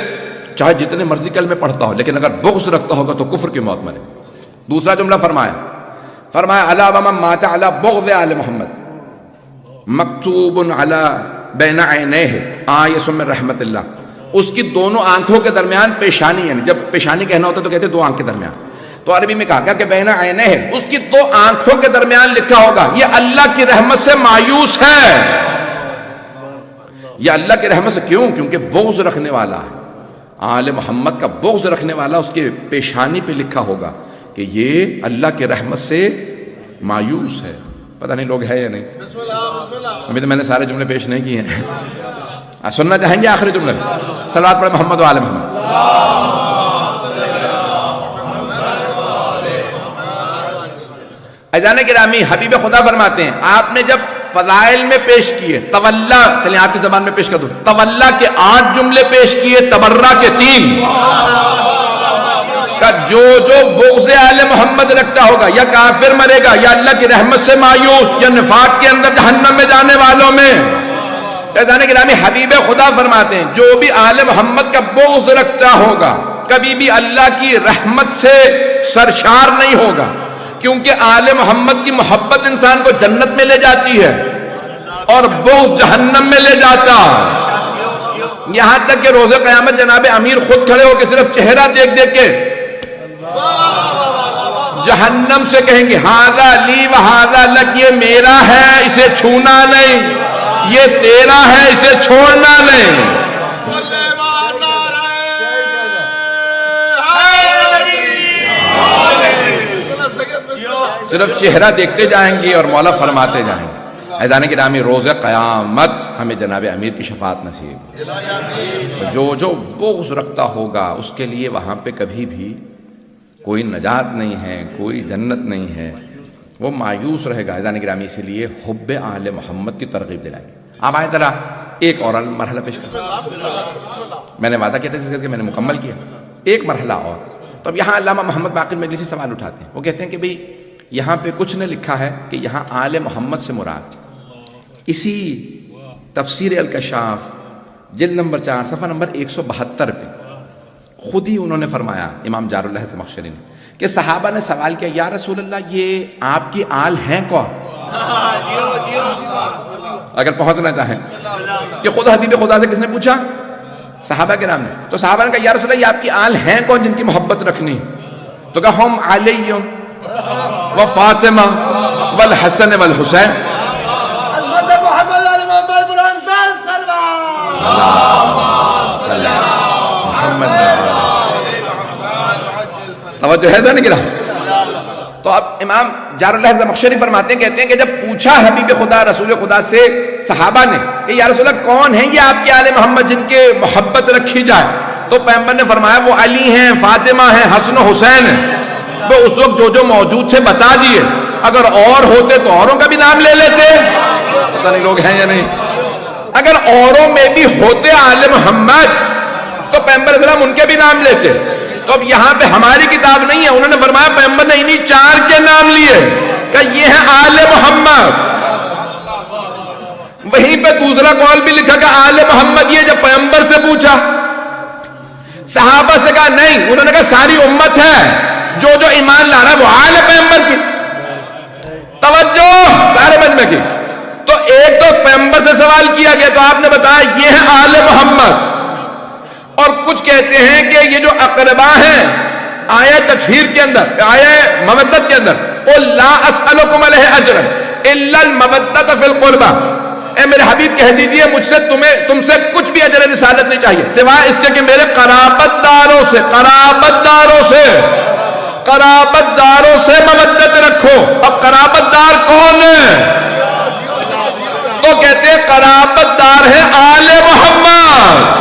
چاہے جتنے مرضی کلمے پڑھتا ہو لیکن اگر بغض رکھتا ہوگا تو کفر کی موت مرے۔ دوسرا جملہ فرمایا الا ومن مات علی بغض آل محمد مکتوب علی بین عینیہ آیۃ من رحمت اللہ، اس کی دونوں آنکھوں کے درمیان پیشانی، یعنی جب پیشانی کہنا ہوتا تو کہتے 2 آنکھ کے درمیان، تو عربی میں کہا گیا کہ بین عینیہ، اس کی 2 آنکھوں کے درمیان لکھا ہوگا یہ اللہ کی رحمت سے مایوس ہے۔ یہ اللہ کی رحمت سے کیوں؟ کیونکہ بغض رکھنے والا ہے، آل محمد کا بغض رکھنے والا، اس کے پیشانی پہ لکھا ہوگا کہ یہ اللہ کی رحمت سے مایوس ہے۔ پتہ نہیں لوگ ہے یا نہیں؟ ابھی تو میں نے سارے جملے پیش نہیں کیے ہیں، سننا چاہیں گے آخری جملے؟ صلوات پڑھیں محمد و آل محمد۔ عزیزان گرامی، حبیب خدا فرماتے ہیں آپ نے جب فضائل میں پیش کیے تولا، چلیں آپ کی زبان میں پیش کر دوں، تولا کے 8 جملے پیش کیے، تبرہ کے 3، کہ جو بغض آل محمد رکھتا ہوگا یا کافر مرے گا یا اللہ کی رحمت سے مایوس یا نفاق کے اندر جہنم میں جانے والوں میں۔ عزیزان گرامی، حبیب خدا فرماتے ہیں جو بھی آل محمد کا بغض رکھتا ہوگا کبھی بھی اللہ کی رحمت سے سرشار نہیں ہوگا، کیونکہ آل محمد کی محبت انسان کو جنت میں لے جاتی ہے اور بغض جہنم میں لے جاتا، یہاں تک کہ روز قیامت جناب امیر خود کھڑے ہو کے صرف چہرہ دیکھ دیکھ کے جہنم سے کہیں گے ہذا لی و ہذا لک، یہ میرا ہے اسے چھونا نہیں، یہ تیرا ہے اسے چھوڑنا نہیں۔ صرف چہرہ دیکھتے جائیں گے اور مولا فرماتے جائیں گے. عزیزان گرامی، روز قیامت ہمیں جناب امیر کی شفاعت نصیب. جو بغض رکھتا ہوگا اس کے لیے وہاں پہ کبھی بھی کوئی نجات نہیں ہے، کوئی جنت نہیں ہے، وہ مایوس رہے گا. عزیزان گرامی، اسی لیے حب آل محمد کی ترغیب دلائیں. اب آئے ذرا ایک اور مرحلہ پیش کرتا. میں نے وعدہ کیا تھا جس کہ میں نے مکمل کیا. ایک مرحلہ اور. تو اب یہاں علامہ محمد باقر مجلسی سوال اٹھاتے ہیں. وہ کہتے ہیں کہ بھئی یہاں پہ کچھ نے لکھا ہے کہ یہاں آل محمد سے مراد. اسی تفسیر الکشاف جلد نمبر 4 صفحہ نمبر 172 پہ خود ہی انہوں نے فرمایا، امام جار اللہ زمخشری نے، کہ صحابہ نے سوال کیا، یا رسول اللہ یہ آپ کی آل ہیں کون؟ اگر پہنچنا چاہیں کہ خود حبیب خدا سے کس نے پوچھا؟ صحابہ کے نام نے. تو صحابہ نے کہا یا رسول اللہ یہ آپ کی آل ہیں کون جن کی محبت رکھنی؟ تو کہا ہم علی و فاطمہ والحسن والحسین. توجہ ہے ذہن گرا. تو اب امام جار اللہ زمخشری فرماتے ہیں، کہتے ہیں کہ جب پوچھا حبیب خدا رسول خدا سے صحابہ نے کہ یا رسول اللہ کون ہیں یہ آپ کے آل محمد جن کے محبت رکھی جائے، تو پیغمبر نے فرمایا وہ علی ہیں، فاطمہ ہیں، حسن و حسین ہیں. وہ اس وقت جو موجود تھے بتا دیے. اگر اور ہوتے تو اوروں کا بھی نام لے لیتے. پتہ نہیں لوگ ہیں یا نہیں. اگر اوروں میں بھی ہوتے آل محمد تو پیغمبر علیہ السلام ان کے بھی نام لیتے. تو اب یہاں پہ ہماری کتاب نہیں ہے، انہوں نے فرمایا پیغمبر نے انہی 4 کے نام لیے کہ یہ ہے آل محمد. وہیں پہ دوسرا قول بھی لکھا کہ آل محمد یہ جب پیغمبر سے پوچھا، صحابہ سے کہا نہیں، انہوں نے کہا ساری امت ہے، جو ایمان لا رہا ہے وہ آل پیغمبر کی. توجہ سارے مجمع کی. تو ایک تو پیغمبر سے سوال کیا گیا تو آپ نے بتایا یہ ہے آل محمد. اور کچھ کہتے ہیں کہ یہ جو اقربا ہیں آیہ تطہیر کے اندر، آیہ مودت کے اندر، قل لا اسألکم علیہ اجرا الا المودۃ فی القربى، اے میرے حبیب کہہ دیجئے مجھ سے تم سے کچھ بھی اجر رسالت نہیں چاہیے سوائے اس کے کہ میرے قرابت داروں سے مودت رکھو. اب قرابت دار کون ہے؟ تو کہتے ہیں قرابت دار ہے آل محمد.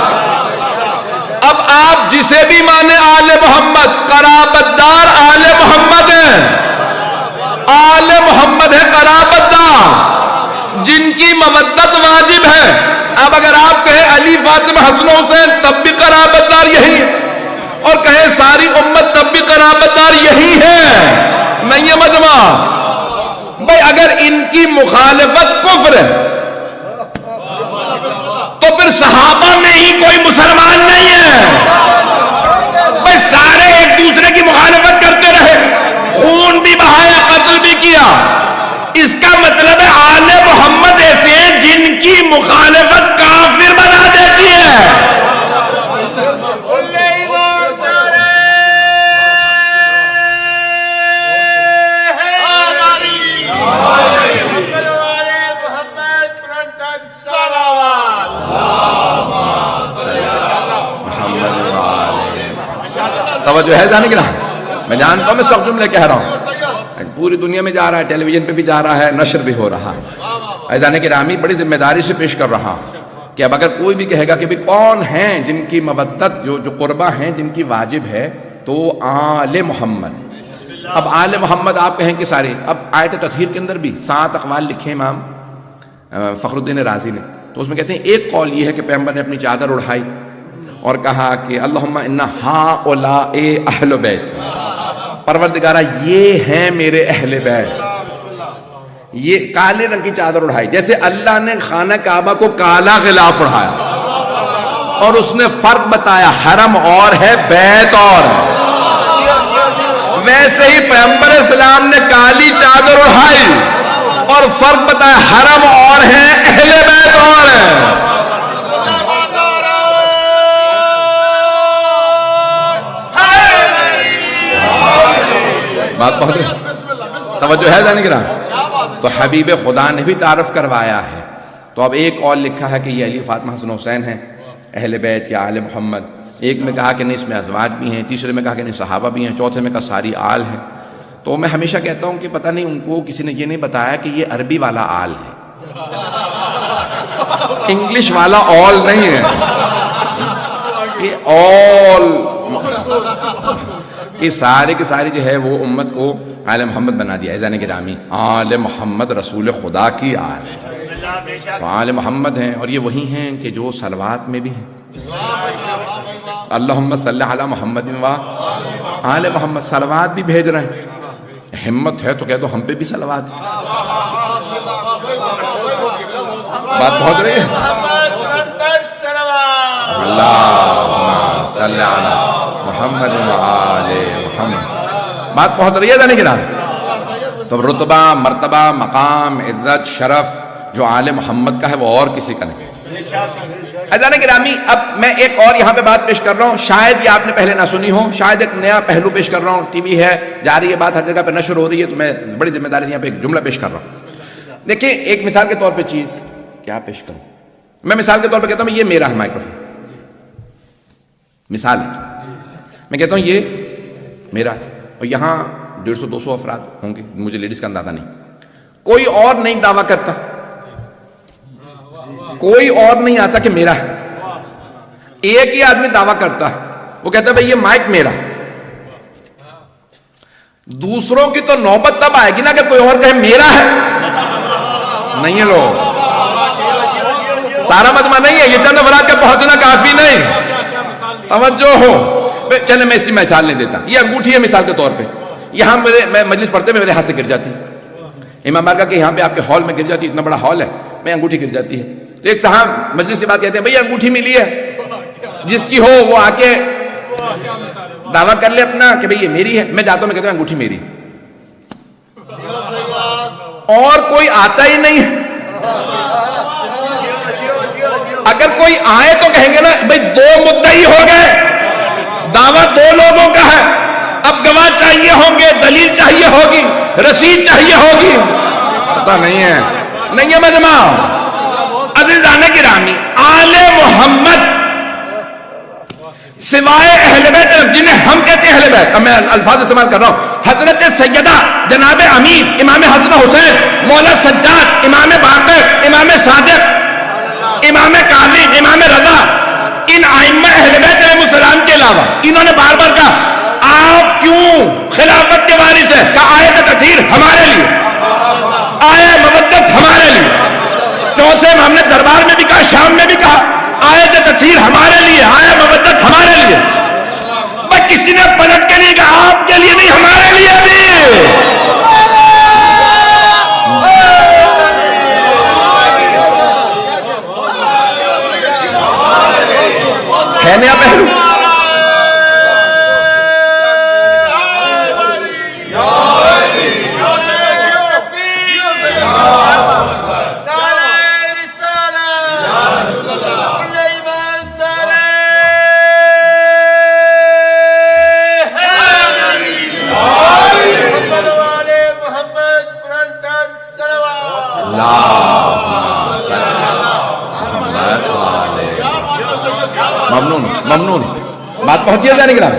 اب آپ جسے بھی مانے آل محمد، قرابت دار آل محمد ہے. آل محمد ہے قرابت دار جن کی مودت واجب ہے. اب اگر آپ کہیں علی فاطمہ حسن حسین تب بھی قرابت دار یہی ہے، اور کہیں ساری امت تب بھی قرابت دار یہی ہے. نہیں ہے مجمع بھائی. اگر ان کی مخالفت کفر ہے تو پھر صحابہ میں ہی کوئی مسلمان نہیں ہے. بھائی سارے ایک دوسرے کی مخالفت کرتے رہے، خون بھی بہایا، قتل بھی کیا. اس کا مطلب ہے آل محمد ایسے ہیں جن کی مخالفت کافر بنا دیتی ہے. توجہ ہے جانے کی نا. میں جانتا ہوں میں سخت جملے کہہ رہا ہوں، پوری دنیا میں جا رہا ہے، ٹیلی ویژن پہ بھی جا رہا ہے، نشر بھی ہو رہا ہے. ایزان کرامی بڑی ذمہ داری سے پیش کر رہا ہوں کہ اب اگر کوئی بھی کہے گا کہ بھی کون ہیں جن کی مودت جو قربہ ہیں جن کی واجب ہے، تو آل محمد. اب آل محمد آپ کہیں کہ سارے. اب آیت تطہیر کے اندر بھی 7 اقوال لکھے امام فخر الدین رازی نے. تو اس میں کہتے ہیں ایک قول یہ ہے کہ پیغمبر نے اپنی چادر اڑھائی اور کہا کہ اللہم انا ہؤلاء اہل بیت، پروردگارہ یہ ہیں میرے اہل بیت. یہ کالے رنگ کی چادر اڑھائی، جیسے اللہ نے خانہ کعبہ کو کالا غلاف اڑھایا اور اس نے فرق بتایا حرم اور ہے بیت اور ہے، ویسے ہی پیغمبر اسلام نے کالی چادر اڑھائی اور فرق بتایا حرم اور ہے اہل بیت اور ہے. بات بہت توجہ ہے جانے گرام. تو حبیب خدا نے بھی تعارف کروایا ہے. تو اب ایک اور لکھا ہے کہ یہ علی فاطمہ حسن حسین ہیں اہل بیت یا آل محمد. ایک میں کہا کہ نہیں اس میں ازواج بھی ہیں، تیسرے میں کہا کہ نہیں صحابہ بھی ہیں، چوتھے میں کہا ساری آل ہیں. تو میں ہمیشہ کہتا ہوں کہ پتہ نہیں ان کو کسی نے یہ نہیں بتایا کہ یہ عربی والا آل ہے، انگلش والا آل نہیں ہے، یہ آل کہ سارے کے سارے جو ہے وہ امت کو آل محمد بنا دیا۔ عزیزان گرامی، آل محمد رسول خدا کی آل ہے، آل محمد ہیں، اور یہ وہی ہیں کہ جو صلوات میں بھی ہیں، اللہم صلی علی محمد و آل محمد، صلوات بھی بھیج رہے ہیں۔ ہمت ہے تو کہہ دو ہم پہ بھی صلوات، بات بہت رہی ہے، اللہم صلی علی محمد و آل محمد، بات پہنچ رہی ہے جانے کی رات۔ تو رتبہ، مرتبہ، مقام، عزت، شرف جو آل محمد کا ہے وہ اور کسی کا نہیں۔ عزیزان گرامی، اب میں ایک اور یہاں پہ بات پیش کر رہا ہوں، شاید یہ آپ نے پہلے نہ سنی ہو، شاید ایک نیا پہلو پیش کر رہا ہوں، ٹی وی ہے، جا رہی ہے بات، ہر جگہ پہ نشر ہو رہی ہے، تو میں بڑی ذمہ داری سے یہاں پہ ایک جملہ پیش کر رہا ہوں۔ دیکھیں، ایک مثال کے طور پہ چیز کیا پیش کروں، میں مثال کے طور پہ کہتا ہوں یہ میرا ہے مائکروفون، مثال ہے، میں کہتا ہوں یہ میرا، اور یہاں 150-200 افراد ہوں گے، مجھے لیڈیز کا اندازہ نہیں، کوئی اور نہیں دعویٰ کرتا، کوئی اور نہیں آتا کہ میرا ہے، ایک ہی آدمی دعویٰ کرتا ہے، وہ کہتا ہے بھئی یہ مائک میرا۔ دوسروں کی تو نوبت تب آئے گی نا کہ کوئی اور کہے میرا ہے، نہیں ہے لوگ، سارا مجمع نہیں ہے، یہ چند افراد کا پہنچنا کافی نہیں، توجہ ہو۔ چلے میں اس کی مثال نہیں دیتا، یہ انگوٹھی ہے مثال کے طور پہ، یہاں میں مجلس پڑھتے میں میرے ہاتھ سے گر جاتی، امام بارگاہ کے یہاں پہ آپ کے ہال میں گر جاتی، اتنا بڑا ہال ہے، میں انگوٹھی گر جاتی ہے، تو ایک صاحب مجلس کے بعد کہتے ہیں بھئی انگوٹھی ملی ہے، جس کی ہو وہ آ کے دعویٰ کر لے اپنا کہ بھئی یہ میری ہے، میں جاتا ہوں میں کہتا ہوں انگوٹھی میری، اور کوئی آتا ہی نہیں ہے۔ اگر کوئی آئے تو کہیں گے نا بھئی دو مدعی ہو گئے، دعویٰ دو لوگوں کا ہے، اب گواہ چاہیے ہوں گے، دلیل چاہیے ہوگی، رسید چاہیے ہوگی، پتہ نہیں ہے، نہیں ہے مجمع۔ عزیزان گرامی، آل محمد سوائے اہل بیت جنہیں ہم کہتے ہیں اہل بیت، اب میں الفاظ استعمال کر رہا ہوں، حضرت سیدہ جناب امیر امام حسن حسین، مولا سجاد، امام باقر، امام صادق، امام کاظم، امام رضا، ان ائمہ اہل بیت علیہ السلام کے علاوہ انہوں نے بار بار کہا آپ کیوں خلافت کے وارث ہیں، کہا آیت تطہیر ہمارے لیے، آیت مودت ہمارے لیے، چوتھے ہم نے دربار میں بھی کہا، شام میں بھی کہا آیت تطہیر ہمارے لیے، آیت مودت ہمارے لیے، بس کسی نے پلٹ کے نہیں کہا آپ کے لیے نہیں ہمارے لیے بھی۔ ہے نیا پہلو، ممنون بات پہنچی ہے جانے گرام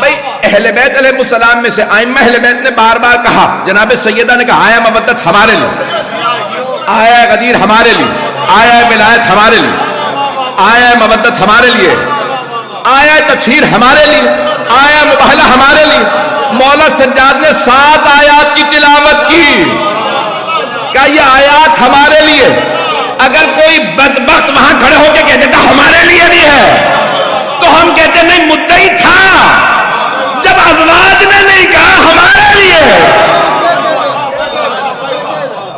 بھئی اہل بیت علیہ السلام میں سے ائمہ اہل بیت نے بار بار کہا، جناب سیدہ نے کہا آیا مودت ہمارے لیے، آیا غدیر ہمارے لیے، آیا ولایت ہمارے لیے، آیا مودت ہمارے لیے، آیا تطہیر ہمارے لیے، آیا مباہلہ ہمارے لیے۔ مولا سجاد نے 7 آیات کی تلاوت کی، کہا یہ آیات ہمارے لیے۔ اگر کوئی بدبخت وہاں کھڑے ہو کے کہہ دیتا ہمارے لیے بھی ہے تو ہم کہتے نہیں مدعی تھا جب ازواج نے نہیں کہا ہمارے لیے،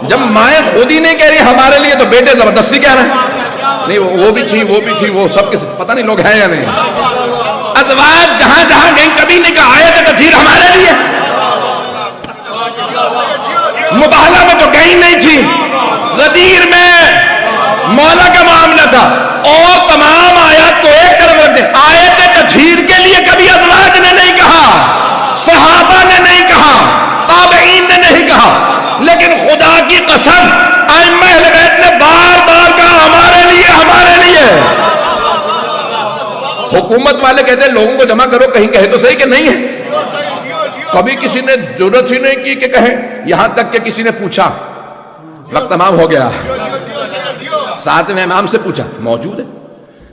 جب مائیں خود ہی نہیں کہہ رہی ہمارے لیے تو بیٹے زبردستی کہہ رہے ہیں، نہیں وہ بھی تھی وہ سب کے پتہ نہیں لوگ ہیں یا نہیں۔ ازواج جہاں جہاں گئیں کبھی نہیں کہا آیت تطہیر ہمارے لیے، مباہلہ میں تو گئی نہیں تھی، غدیر میں مولا کا معاملہ تھا، اور تمام آیات کو ایک طرف رکھ دیں، آیت تطہیر کے لیے کبھی ازواج نے نہیں کہا، صحابہ نے نہیں کہا، تابعین نے نہیں کہا، لیکن خدا کی قسم ائمہ اہل بیت نے بار بار کہا ہمارے لیے ہمارے لیے۔ حکومت والے کہتے ہیں لوگوں کو جمع کرو، کہیں کہے تو صحیح کہ نہیں ہے، کبھی کسی نے ضرورت ہی نہیں کی کہ کہیں، یہاں تک کہ کسی نے پوچھا، وقت تمام ہو گیا، ساتھ میں امام سے پوچھا، موجود ہے؟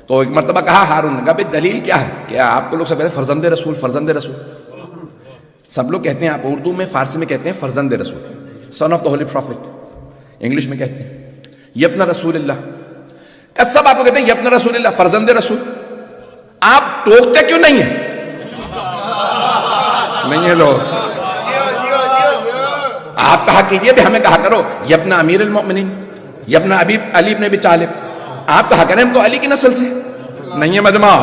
تو ایک مرتبہ کہا ہارون نے کہا بھئی دلیل کیا ہے کہ آپ کو لوگ سب کہتے ہیں فرزند رسول، فرزند رسول، سب لوگ کہتے ہیں، آپ اردو میں فارسی میں کہتے ہیں فرزند رسول، son of the holy prophet, English میں کہتے ہیں یبن رسول اللہ، کہ سب آپ کو کہتے ہیں یبن رسول اللہ، فرزند رسول، آپ ٹوکتے کیوں نہیں ہیں؟ نہیں ہے لوگ، آپ کہا کیجئے بھی ہمیں کہا کرو یبن امیر المؤمنین، یبن علی ابن ابی طالب، آپ کہا کریں ہم تو علی کی نسل سے، نہیں ہے مجمع،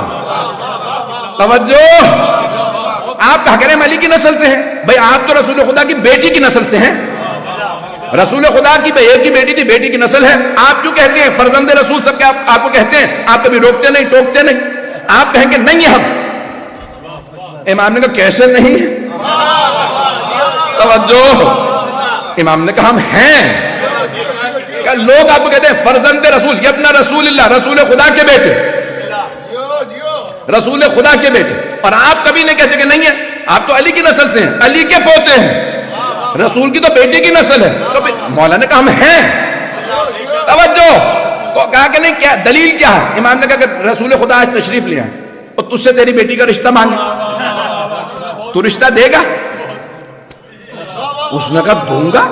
توجہ، آپ کہا کریں ہم علی کی نسل سے ہیں، بھئی آپ تو رسول خدا کی بیٹی کی نسل سے ہیں، رسول خدا کی ایک کی بیٹی تھی، بیٹی کی نسل ہے، آپ کیوں کہتے ہیں فرزند رسول؟ سب کے آپ کو کہتے ہیں، آپ کبھی روکتے نہیں ٹوکتے نہیں، آپ کہیں گے نہیں ہے ہم، امام نے کہا کیسے نہیں ہے؟ توجہ، امام نے کہا ہم ہیں، کہ لوگ آپ کو کہتے ہیں فرزند رسول، یبن رسول اللہ، رسول خدا کے بیٹے، رسول خدا کے بیٹے، اور آپ کبھی نہیں کہتے کہ نہیں ہے، آپ تو علی کی نسل سے ہیں، علی کے پوتے ہیں، رسول کی تو بیٹی کی نسل ہے، تو مولا نے کہا ہم ہیں، توجہ، تو کہا کہ نہیں کیا دلیل کیا ہے؟ امام نے کہا کہ رسول خدا آج تشریف لے آئے اور تجھ سے تیری بیٹی کا رشتہ مانگے، تو رشتہ دے گا؟ اس نے کہا دوں گا،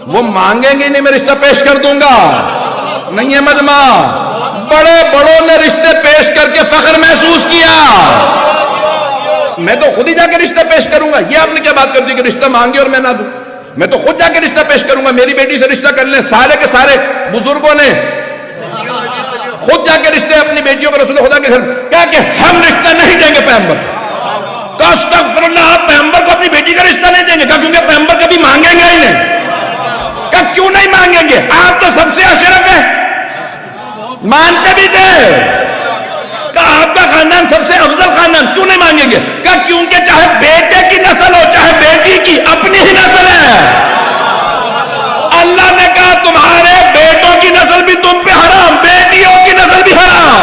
وہ مانگیں گے نہیں میں رشتہ پیش کر دوں گا، نہیں ہے مجمع، بڑے بڑوں نے رشتے پیش کر کے فخر محسوس کیا، میں تو خود ہی جا کے رشتہ پیش کروں گا، یہ آپ نے کیا بات کر دی کہ رشتہ مانگے اور میں نہ دوں، میں تو خود جا کے رشتہ پیش کروں گا، میری بیٹی سے رشتہ کر لیں، سارے کے سارے بزرگوں نے خود جا کے رشتے اپنی بیٹیوں کو رسول خدا کے گھر کہا کہ ہم رشتہ نہیں دیں گے پیغمبر، تو استغفر اللہ، آپ پیغمبر کو اپنی بیٹی کا رشتہ نہیں دیں گے؟ کہا کیونکہ پیغمبر کبھی مانگیں گے ہی نہیں، کہا کیوں نہیں مانگیں گے؟ آپ تو سب سے اشرف ہیں، مانتے بھی تھے، کہا آپ کا خاندان سب سے افضل خاندان، کیوں نہیں مانگیں گے؟ کہا کیونکہ چاہے بیٹے کی نسل ہو چاہے بیٹی کی، اپنی ہی نسل ہے، اللہ نے کہا تمہارے بیٹوں کی نسل بھی تم پہ حرام، بیٹیوں کی نسل بھی حرام،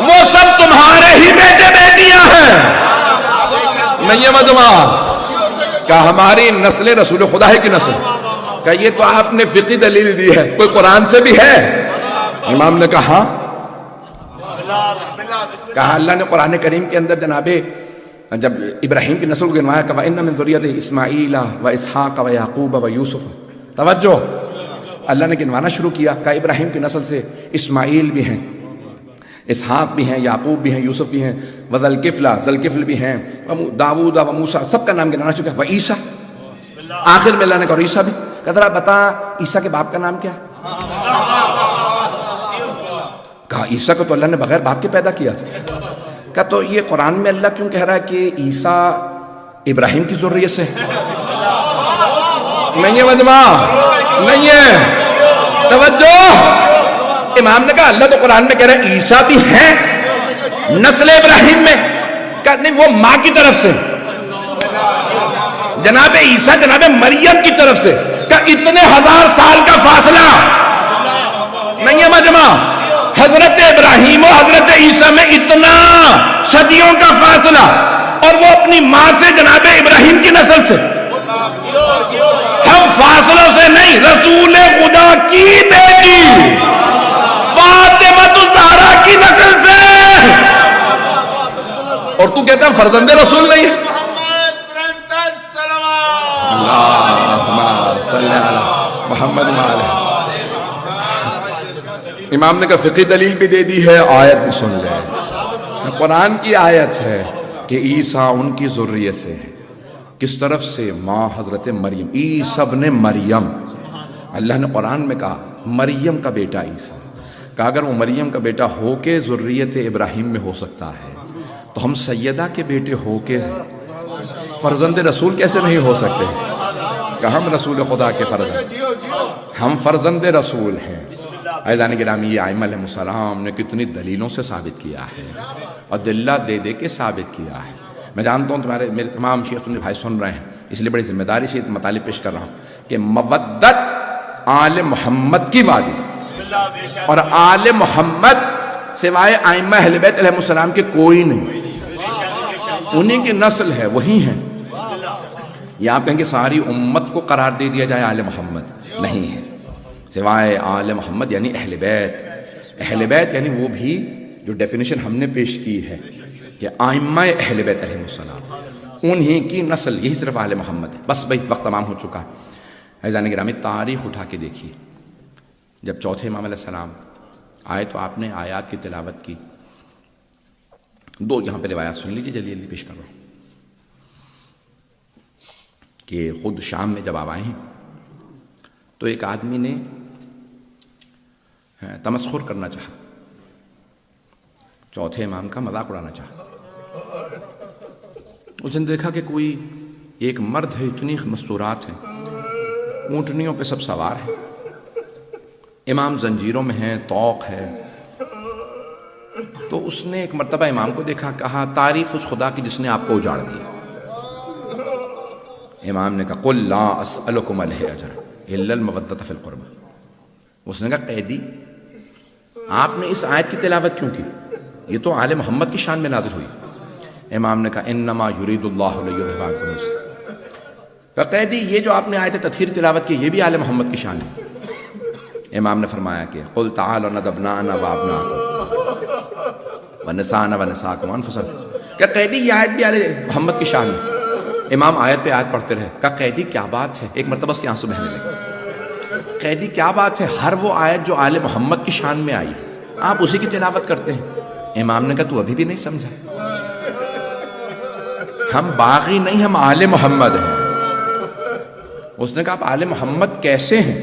وہ سب تمہارے ہی بیٹے بیٹیاں ہیں، نہیں ہے مجمع، کہا ہماری نسل رسول خدا کی نسل، کہا یہ تو آپ نے فقہی دلیل دی ہے، کوئی قرآن سے بھی ہے؟ امام نے کہا کہا اللہ نے قرآن کریم کے اندر جناب جب ابراہیم کی نسل کو گنوایا کہ وَإِنَّ مِن ذُرِّيَّتِهِ إِسْمَاعِيلَ وَإِسْحَاقَ وَيَعْقُوبَ وَيُوسُفَ، توجہ، اللہ نے گنوانا شروع کیا، کہا ابراہیم کی نسل سے اسماعیل بھی ہیں، اسحاق بھی ہیں، یعقوب بھی ہیں، یوسف بھی ہیں، ذوالکفل بھی ہیں، داؤد و موسیٰ، سب کا نام گنانا شروع کیا، وعیسیٰ، آخر میں اللہ نے کہا عیسیٰ بھی، کہا ذرا بتا عیسیٰ کے باپ کا نام کیا؟ کہا عیسیٰ کو تو اللہ نے بغیر باپ کے پیدا کیا تھا، کہا تو یہ قرآن میں اللہ کیوں کہہ رہا ہے کہ عیسیٰ ابراہیم کی ذریت سے؟ نہیں ہے مجمع، نہیں ہے، توجہ، امام نے کہا اللہ تو قرآن میں کہہ رہا ہے عیسیٰ بھی ہیں نسل ابراہیم میں، کہا نہیں وہ ماں کی طرف سے، جناب عیسیٰ جناب مریم کی طرف سے، کہا اتنے ہزار سال کا فاصلہ، نہیں ہے مجمع، حضرت ابراہیم و حضرت عیسیٰ میں اتنا صدیوں کا فاصلہ، اور وہ اپنی ماں سے جناب ابراہیم کی نسل سے، ہم فاصلوں سے نہیں، رسول خدا کی بیٹی فاطمہ الزہرا کی نسل سے، اور تو کہتا ہے فرزند رسول نہیں ہے؟ اللہم صلی علی محمد وعلی، امام نے کہا فقہی دلیل بھی دے دی ہے، آیت بھی سن لے، قرآن کی آیت ہے کہ عیسیٰ ان کی ذریت سے ہے، کس طرف سے؟ ماں حضرت مریم، عیسیٰ ابن مریم، اللہ نے قرآن میں کہا مریم کا بیٹا عیسیٰ، کہ اگر وہ مریم کا بیٹا ہو کے ذریت ابراہیم میں ہو سکتا ہے تو ہم سیدہ کے بیٹے ہو کے فرزند رسول کیسے نہیں ہو سکتے؟ کہ ہم رسول خدا کے فرزند، ہم فرزند رسول ہیں۔ عزیزان گرامی، یہ ائمہ علیہ السلام نے کتنی دلیلوں سے ثابت کیا ہے، اور دلہ دے دے کے ثابت کیا ہے۔ میں جانتا ہوں میرے تمام شیخ سنی بھائی سن رہے ہیں، اس لیے بڑی ذمہ داری سے مطالب پیش کر رہا ہوں کہ مودت آل محمد کی وادی، اور آل محمد سوائے ائمہ اہل بیت علیہ السلام کے کوئی نہیں، انہیں کی نسل ہے، وہی ہیں. یا آپ کہیں کہ ساری امت کو قرار دے دیا جائے آل محمد، نہیں ہے، سوائے آل محمد یعنی اہل بیت. اہل بیت یعنی وہ بھی جو ڈیفینیشن ہم نے پیش کی ہے کہ ائمہ اہل بیت علیہ السلام، انہیں کی نسل، یہی صرف آل محمد ہے. بس بھائی وقت تمام ہو چکا ہے. عزیزان گرامی، تاریخ اٹھا کے دیکھیے، جب چوتھے امام علیہ السلام آئے تو آپ نے آیات کی تلاوت کی. دو یہاں پہ روایات سن لیجیے، جلدی جلدی پیش کر رہا ہوں. کہ خود شام میں جب آپ آئے ہیں تو ایک آدمی نے تمسخر کرنا چاہا، چوتھے امام کا مذاق اڑانا چاہا. اس نے دیکھا کہ کوئی ایک مرد ہے، اتنی مستورات ہیں، اونٹنیوں پہ سب سوار ہیں، امام زنجیروں میں ہیں، طوق ہے. تو اس نے ایک مرتبہ امام کو دیکھا، کہا تعریف اس خدا کی جس نے آپ کو اجاڑ دیا. امام نے کہا قل لا اسألکم علیہ اجر الا المودۃ فی القربہ. اس نے کہا قیدی، آپ نے اس آیت کی تلاوت کیوں کی؟ یہ تو آل محمد کی شان میں نازل ہوئی. امام نے کہا انما یرید اللہ لیذھب عنکم الرجس. کہا قیدی، یہ جو آپ نے آیت تطہیر تلاوت کی یہ بھی آل محمد کی شان ہے. امام نے فرمایا کہ قل تعالوا ندعو ابناءنا وابناءکم ونساءنا ونساءکم انفسکم. کہ قیدی یہ آیت بھی آل محمد کی شان ہے. امام آیت پہ آیت پڑھتے رہے. کہا قیدی کیا بات ہے؟ ایک مرتبہ اس کے آنسو بہنے لگے. قیدی کیا بات ہے؟ ہر وہ آیت جو آل محمد کی شان میں آئی آپ اسی کی تلاوت کرتے ہیں. امام نے کہا تو ابھی بھی نہیں سمجھا، ہم باغی نہیں، ہم آل محمد ہیں. اس نے کہا آپ آل محمد کیسے ہیں؟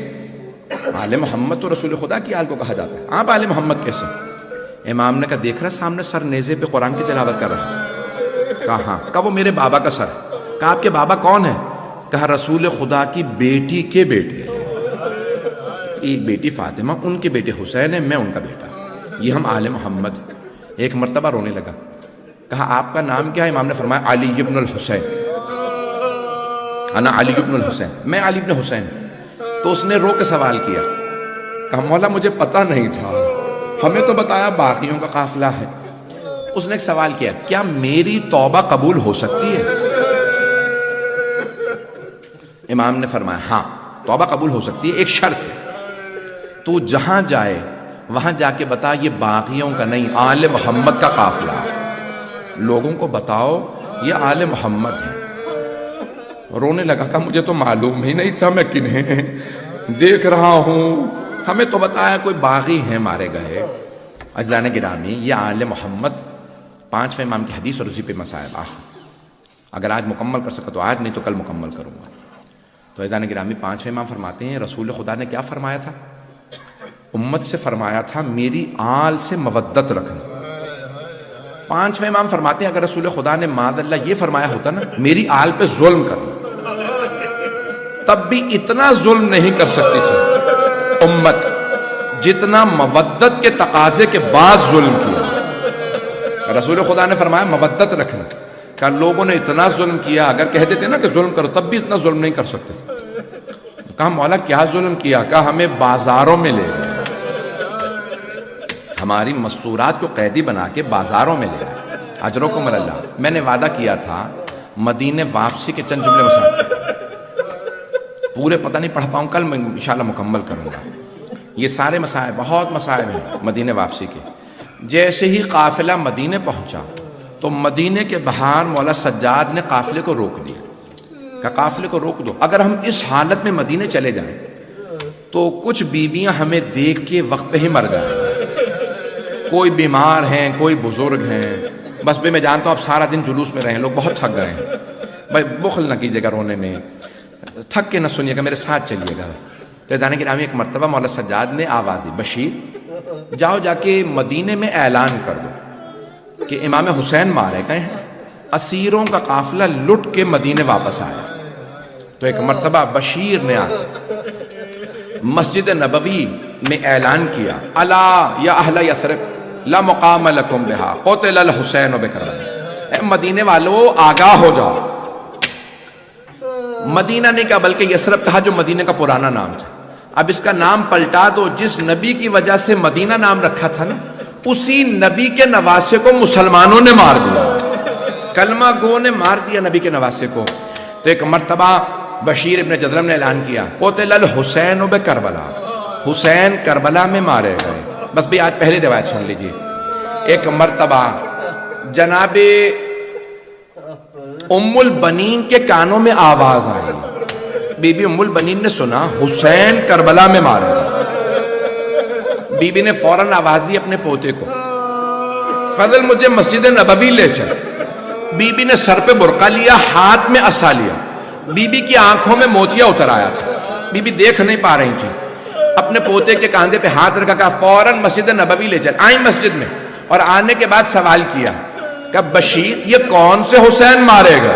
آل محمد تو رسول خدا کی آل کو کہا جاتا ہے، آپ آل محمد کیسے ہیں؟ امام نے کہا دیکھ رہا سامنے سر نیزے پہ قرآن کی تلاوت کر رہا ہے. کہا ہاں. کہا وہ میرے بابا کا سر ہے. کہا آپ کے بابا کون ہیں؟ کہا رسول خدا کی بیٹی کے بیٹے، ایک بیٹی فاطمہ، ان کے بیٹے حسین ہیں، میں ان کا بیٹا. یہ ہم آل محمد. ایک مرتبہ رونے لگا. کہا آپ کا نام کیا ہے؟ امام نے فرمایا علی ابن الحسین، انا علی ابن الحسین، میں علی ابن حسین. تو اس نے رو کے سوال کیا، کہا مولا مجھے پتہ نہیں تھا، ہمیں تو بتایا باقیوں کا قافلہ ہے. اس نے ایک سوال کیا، کیا میری توبہ قبول ہو سکتی ہے؟ امام نے فرمایا ہاں توبہ قبول ہو سکتی ہے، ایک شرط ہے، تو جہاں جائے وہاں جا کے بتا یہ باغیوں کا نہیں، آل محمد کا قافلہ ہے. لوگوں کو بتاؤ یہ آل محمد ہے. رونے لگا. کہا مجھے تو معلوم ہی نہیں تھا میں کنہیں دیکھ رہا ہوں، ہمیں تو بتایا کوئی باغی ہیں مارے گئے. عزیزان گرامی، یہ آل محمد پانچویں امام کی حدیث اور اسی پہ مسائل. اگر آج مکمل کر سکا تو آج، نہیں تو کل مکمل کروں گا. تو عزیزان گرامی، پانچویں امام فرماتے ہیں رسول خدا نے کیا فرمایا تھا؟ امت سے فرمایا تھا میری آل سے مودت رکھنا. پانچویں امام فرماتے ہیں اگر رسول خدا نے معاذ اللہ یہ فرمایا ہوتا نا میری آل پہ ظلم کرنا، تب بھی اتنا ظلم نہیں کر سکتی تھی امت جتنا مودت کے تقاضے کے بعد ظلم کیا. رسول خدا نے فرمایا مودت رکھنا. کہ لوگوں نے اتنا ظلم کیا، اگر کہہ دیتے نا کہ ظلم کرو تب بھی اتنا ظلم نہیں کر سکتے. کہا مولا کیا ظلم کیا؟ کہا ہمیں بازاروں میں لے گئے، ہماری مستورات کو قیدی بنا کے بازاروں میں لے گئے. اجرکم اللہ. میں نے وعدہ کیا تھا مدینے واپسی کے چند جملے مسائل، پورے پتہ نہیں پڑھ پاؤں، کل میں انشاءاللہ مکمل کروں گا. یہ سارے مسائل، بہت مسائل ہیں مدینے واپسی کے. جیسے ہی قافلہ مدینے پہنچا تو مدینے کے باہر مولا سجاد نے قافلے کو روک دیا. کہ قافلے کو روک دو، اگر ہم اس حالت میں مدینے چلے جائیں تو کچھ بیویاں ہمیں دیکھ کے وقت پہ ہی مر جائیں. کوئی بیمار ہیں، کوئی بزرگ ہیں. بس میں جانتا ہوں آپ سارا دن جلوس میں رہیں، لوگ بہت تھک گئے ہیں. بھائی بخل نہ کیجیے گا رونے میں، تھک کے نہ سنیے گا، میرے ساتھ چلیے گا. تو جانے کے نام ایک مرتبہ مولا سجاد نے آواز دی بشیر جاؤ جا کے مدینے میں اعلان کر دو کہ امام حسین مارے گئے ہیں. اسیروں کا قافلہ لٹ کے مدینے واپس آیا. تو ایک مرتبہ بشیر نے آ مسجد نبوی میں اعلان کیا الا یا اہل یثرب لا مقام لکم بہا قتل الحسین بکربلا. اے مدینے والو آگاہ ہو جاؤ. مدینہ نہیں کہا بلکہ یثرب کہا جو مدینہ کا پرانا نام تھا. اب اس کا نام پلٹا دو. جس نبی کی وجہ سے مدینہ نام رکھا تھا نا اسی نبی کے نواسے کو مسلمانوں نے مار دیا. کلمہ گو نے مار دیا نبی کے نواسے کو. تو ایک مرتبہ بشیر ابن جذرم نے اعلان کیا قتل الحسین بکربلا، حسین کربلا میں مارے گئے. بس بھی آج پہلی روایت سن لیجیے. ایک مرتبہ جناب ام البنین کے کانوں میں آواز آئی، بی بی ام البنین نے سنا حسین کربلا میں مارے گئے. بی بی نے فوراً آواز دی اپنے پوتے کو، فضل مجھے مسجد نبوی لے چل. بی بی نے سر پہ برقع لیا، ہاتھ میں عصا لیا. بی بی کی آنکھوں میں موتیا اتر آیا تھا، بی بی دیکھ نہیں پا رہی تھی. اپنے پوتے کے کاندھے پہ ہاتھ رکھا، کہا فوراً مسجد نبوی لے چل. آئیں مسجد میں، اور آنے کے بعد سوال کیا کہ بشیر یہ کون سے حسین مارے گا؟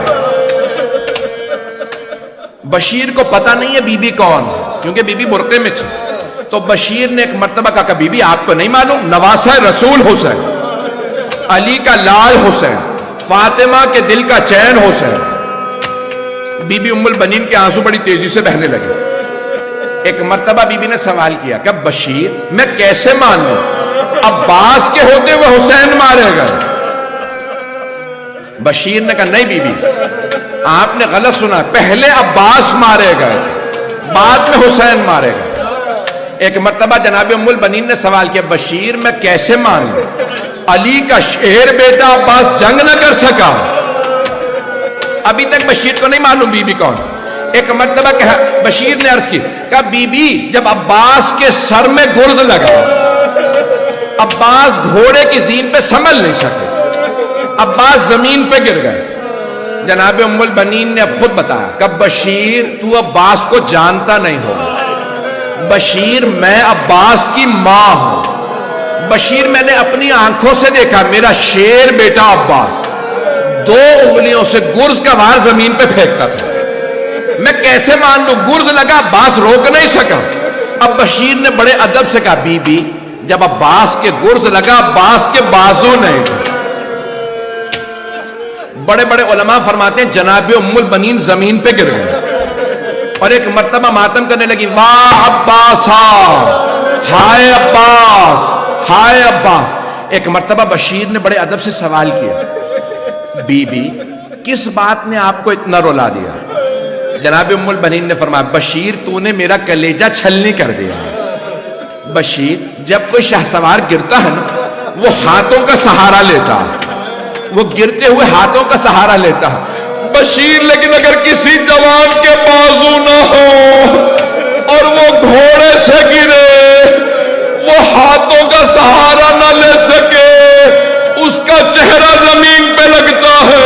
بشیر کو پتہ نہیں ہے بی بی کون ہے، کیونکہ بی بی برقعے میں تھی. تو بشیر نے ایک مرتبہ کہا کہ بی بی آپ کو نہیں معلوم، نواسہ رسول حسین، علی کا لال حسین، فاطمہ کے دل کا چین حسین. بی بی ام البنین کے آنسو بڑی تیزی سے بہنے لگے. ایک مرتبہ بی بی نے سوال کیا کہ بشیر میں کیسے مان لوں، عباس کے ہوتے ہوئے حسین مارے گئے؟ بشیر نے کہا نہیں بی بی آپ نے غلط سنا، پہلے عباس مارے گئے بعد میں حسین مارے گئے. ایک مرتبہ جناب ام البنین نے سوال کیا بشیر میں کیسے مان لوں، علی کا شیر بیٹا عباس جنگ نہ کر سکا؟ ابھی تک بشیر کو نہیں معلوم بی بی کون. ایک مرتبہ بشیر نے عرض کی کہ بی بی جب عباس کے سر میں گرز لگا، عباس گھوڑے کی زین پہ سنبھل نہیں سکے، عباس زمین پہ گر گئے. جناب ام البنین نے اب خود بتایا کہ بشیر تو عباس کو جانتا نہیں ہو، بشیر میں عباس کی ماں ہوں. بشیر میں نے اپنی آنکھوں سے دیکھا میرا شیر بیٹا عباس 2 انگلیوں سے گرز کا وار زمین پہ پھینکتا تھا. میں کیسے مان لوں، گرز لگا عباس روک نہیں سکا. اب بشیر نے بڑے ادب سے کہا بی بی جب عباس کے گرز لگا عباس کے بازو نہیں تھے. بڑے بڑے علماء فرماتے ہیں جناب ام البنین زمین پہ گر گئے اور ایک مرتبہ ماتم کرنے لگی، واہ عباسا، ہائے عباس، ہائے عباس. ایک مرتبہ بشیر نے بڑے ادب سے سوال کیا بی بی کس بات نے آپ کو اتنا رلا دیا؟ جناب ام البنین نے فرمایا بشیر تو نے میرا کلیجہ چھلنی کر دیا. بشیر جب کوئی شہسوار گرتا ہے نا وہ ہاتھوں کا سہارا لیتا ہے، وہ گرتے ہوئے ہاتھوں کا سہارا لیتا ہے. بشیر لیکن اگر کسی جوان کے بازو نہ ہو اور وہ گھوڑے سے گرے، وہ ہاتھوں کا سہارا نہ لے سکے، اس کا چہرہ زمین پہ لگتا ہے.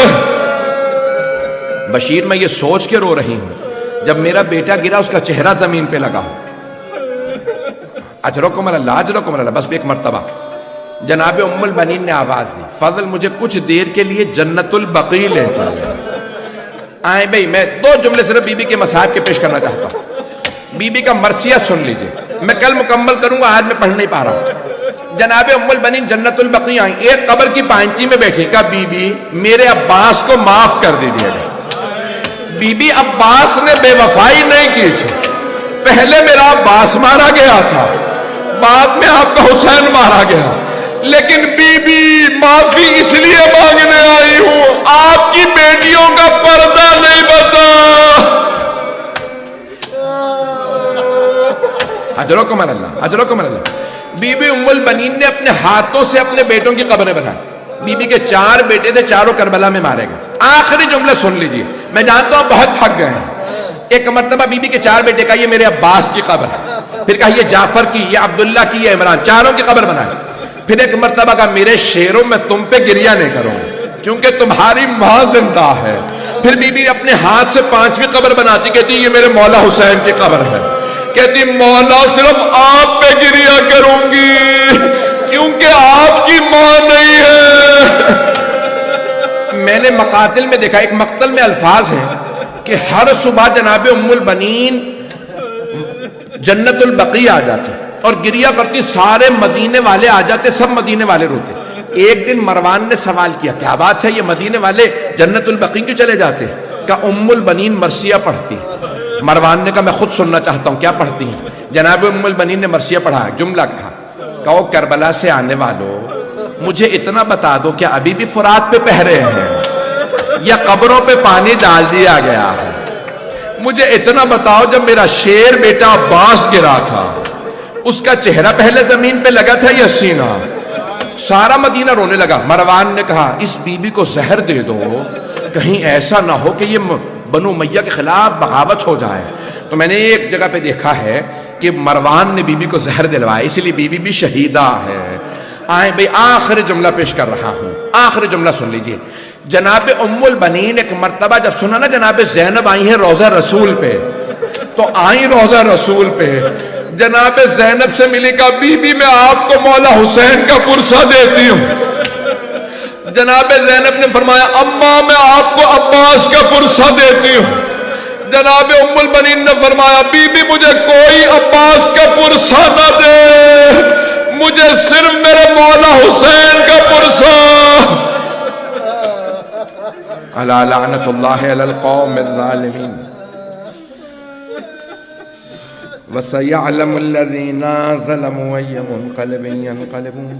بشیر میں یہ سوچ کے رو رہی ہوں جب میرا بیٹا گرا اس کا چہرہ زمین پہ لگا. اجرکم اللہ، اجرکم اللہ. بس ایک مرتبہ جناب ام البنین نے آواز دی فضل مجھے کچھ دیر کے لیے جنت البقیع لے چلے. آئیں بھئی میں 2 جملے صرف بی بی کے مصاحب کے پیش کرنا چاہتا ہوں. بی بی کا مرثیہ سن لیجئے، میں کل مکمل کروں گا، آج میں پڑھ نہیں پا رہا ہوں. جناب ام البنین جنت البقیع آئیں، ایک قبر کی پائنچی میں بیٹھی، کہا بی بی میرے عباس کو معاف کر دیجئے گا. بی بی عباس نے بے وفائی نہیں کی تھی، پہلے میرا عباس مارا گیا تھا، بعد میں آپ کا حسین مارا گیا، لیکن بی بی معافی اس لیے مانگنے آئی ہوں آپ کی بیٹیوں کا پردہ نہیں بچا. اجرکم اللہ، اجرکم اللہ. بی بی ام البنین نے اپنے ہاتھوں سے اپنے بیٹوں کی قبریں بنائی. بی بی کے 4 بیٹے تھے، چاروں کربلا میں مارے گئے. آخری جملہ سن لیجئے، میں جانتا ہوں بہت تھک گئے ہیں. ایک مرتبہ بی بی کے 4 بیٹے کہا یہ میرے عباس کی قبر ہے، پھر کہا یہ جعفر کی، یہ عبداللہ کی، یہ عمران، چاروں کی قبر بنائی. پھر ایک مرتبہ کہا میرے شیروں میں تم پہ گریہ نہیں کروں کیونکہ تمہاری ماں زندہ ہے. پھر بی بی اپنے ہاتھ سے 5ویں قبر بناتی، کہتی یہ میرے مولا حسین کی قبر ہے. کہتی مولا صرف آپ پہ گریہ کروں گی کیونکہ آپ کی ماں نہیں ہے. میں نے مقاتل میں دیکھا، ایک مقتل میں الفاظ ہیں کہ ہر صبح جناب ام البنین جنت البقیع آ جاتی اور گریہ کرتی، سارے مدینے والے آ جاتے، سب مدینے والے روتے. ایک دن مروان نے سوال کیا کیا بات ہے یہ مدینے والے جنت البقیع کیوں چلے جاتے؟ کہ ام البنین مرثیہ پڑھتی. مروان نے کہا میں خود سننا چاہتا ہوں، کیا پڑھتی ہیں؟ جناب ام البنین نے مرثیہ پڑھا، جملہ کہا کہو کربلا سے آنے والوں مجھے اتنا بتا دو کہ ابھی بھی فرات پہ پہرے ہیں؟ یا قبروں پہ پانی ڈال دیا گیا ہے؟ مجھے اتنا بتاؤ، جب میرا شیر بیٹا عباس گرا تھا اس کا چہرہ پہلے زمین پہ لگا تھا یا سینہ؟ سارا مدینہ رونے لگا۔ مروان نے کہا اس بی بی کو زہر دے دو، کہیں ایسا نہ ہو کہ یہ بنو امیہ کے خلاف بغاوت ہو جائے۔ تو میں نے ایک جگہ پہ دیکھا ہے کہ مروان نے بی بی کو زہر دلوایا، اس لیے بی بی بھی شہیدہ ہے۔ آئیں بھئی آخر جملہ پیش کر رہا ہوں، آخر جملہ سن لیجئے۔ جناب ام البنین ایک مرتبہ جب سنا نا جناب زینب آئی ہیں روضہ رسول پہ، تو آئیں روضہ رسول پہ، جناب زینب سے ملی، کہا بی بی میں آپ کو مولا حسین کا پرسہ دیتی ہوں۔ جناب زینب نے فرمایا اماں میں آپ کو عباس کا پرسہ دیتی ہوں۔ جناب ام البنین نے فرمایا بی بی مجھے کوئی عباس کا پرسہ نہ دے، مجھے صرف میرے مولا حسین کا پرسہ۔ الا لعنت اللہ علی القوم الظالمین وَسَيَعْلَمُ الَّذِينَ ظَلَمُوا أَيَّ مُنْقَلِبٍ يَنْقَلِبُونَ۔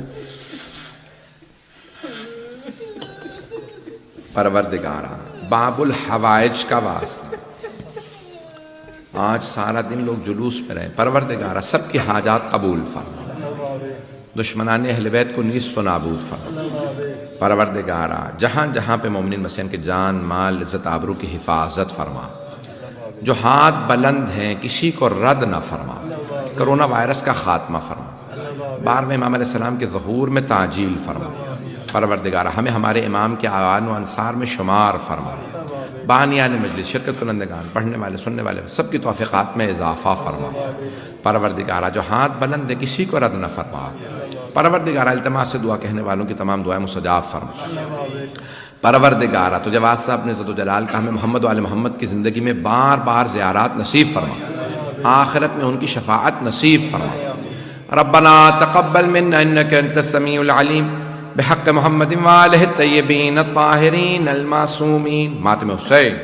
پروردگارا باب الحوائج کا واسطہ، آج سارا دن لوگ جلوس پہ رہے، پروردگارا سب کی حاجات قبول فرما، دشمنان اہل بیت کو نیست و نابود فرما۔ پروردگارا جہاں جہاں پہ مومنین مسیحین کے جان مال عزت آبرو کی حفاظت فرما، جو ہاتھ بلند ہیں کسی کو رد نہ فرما، کرونا وائرس کا خاتمہ فرما، بار میں امام علیہ السلام کے ظہور میں تعجیل فرما۔ پروردگارہ ہمیں ہمارے امام کے اعوان و انصار میں شمار فرما، بانیان مجلس شرکت کنندگان پڑھنے والے سننے والے سب کی توفیقات میں اضافہ فرما۔ پروردگارہ جو ہاتھ بلند ہے کسی کو رد نہ فرما۔ پروردگارہ التماس سے دعا کہنے والوں کی تمام دعائیں مستجاب فرما۔ پروردگارہ تجھے واسطہ اپنے عزت و جلال کا ہمیں محمد و آل محمد کی زندگی میں بار بار زیارات نصیب فرما، آخرت میں ان کی شفاعت نصیب فرما۔ ربنا تقبل منا انك انت السميع العليم بحق محمد وآلہ الطیبین الطاہرین المعصومین۔ ماتم حسین۔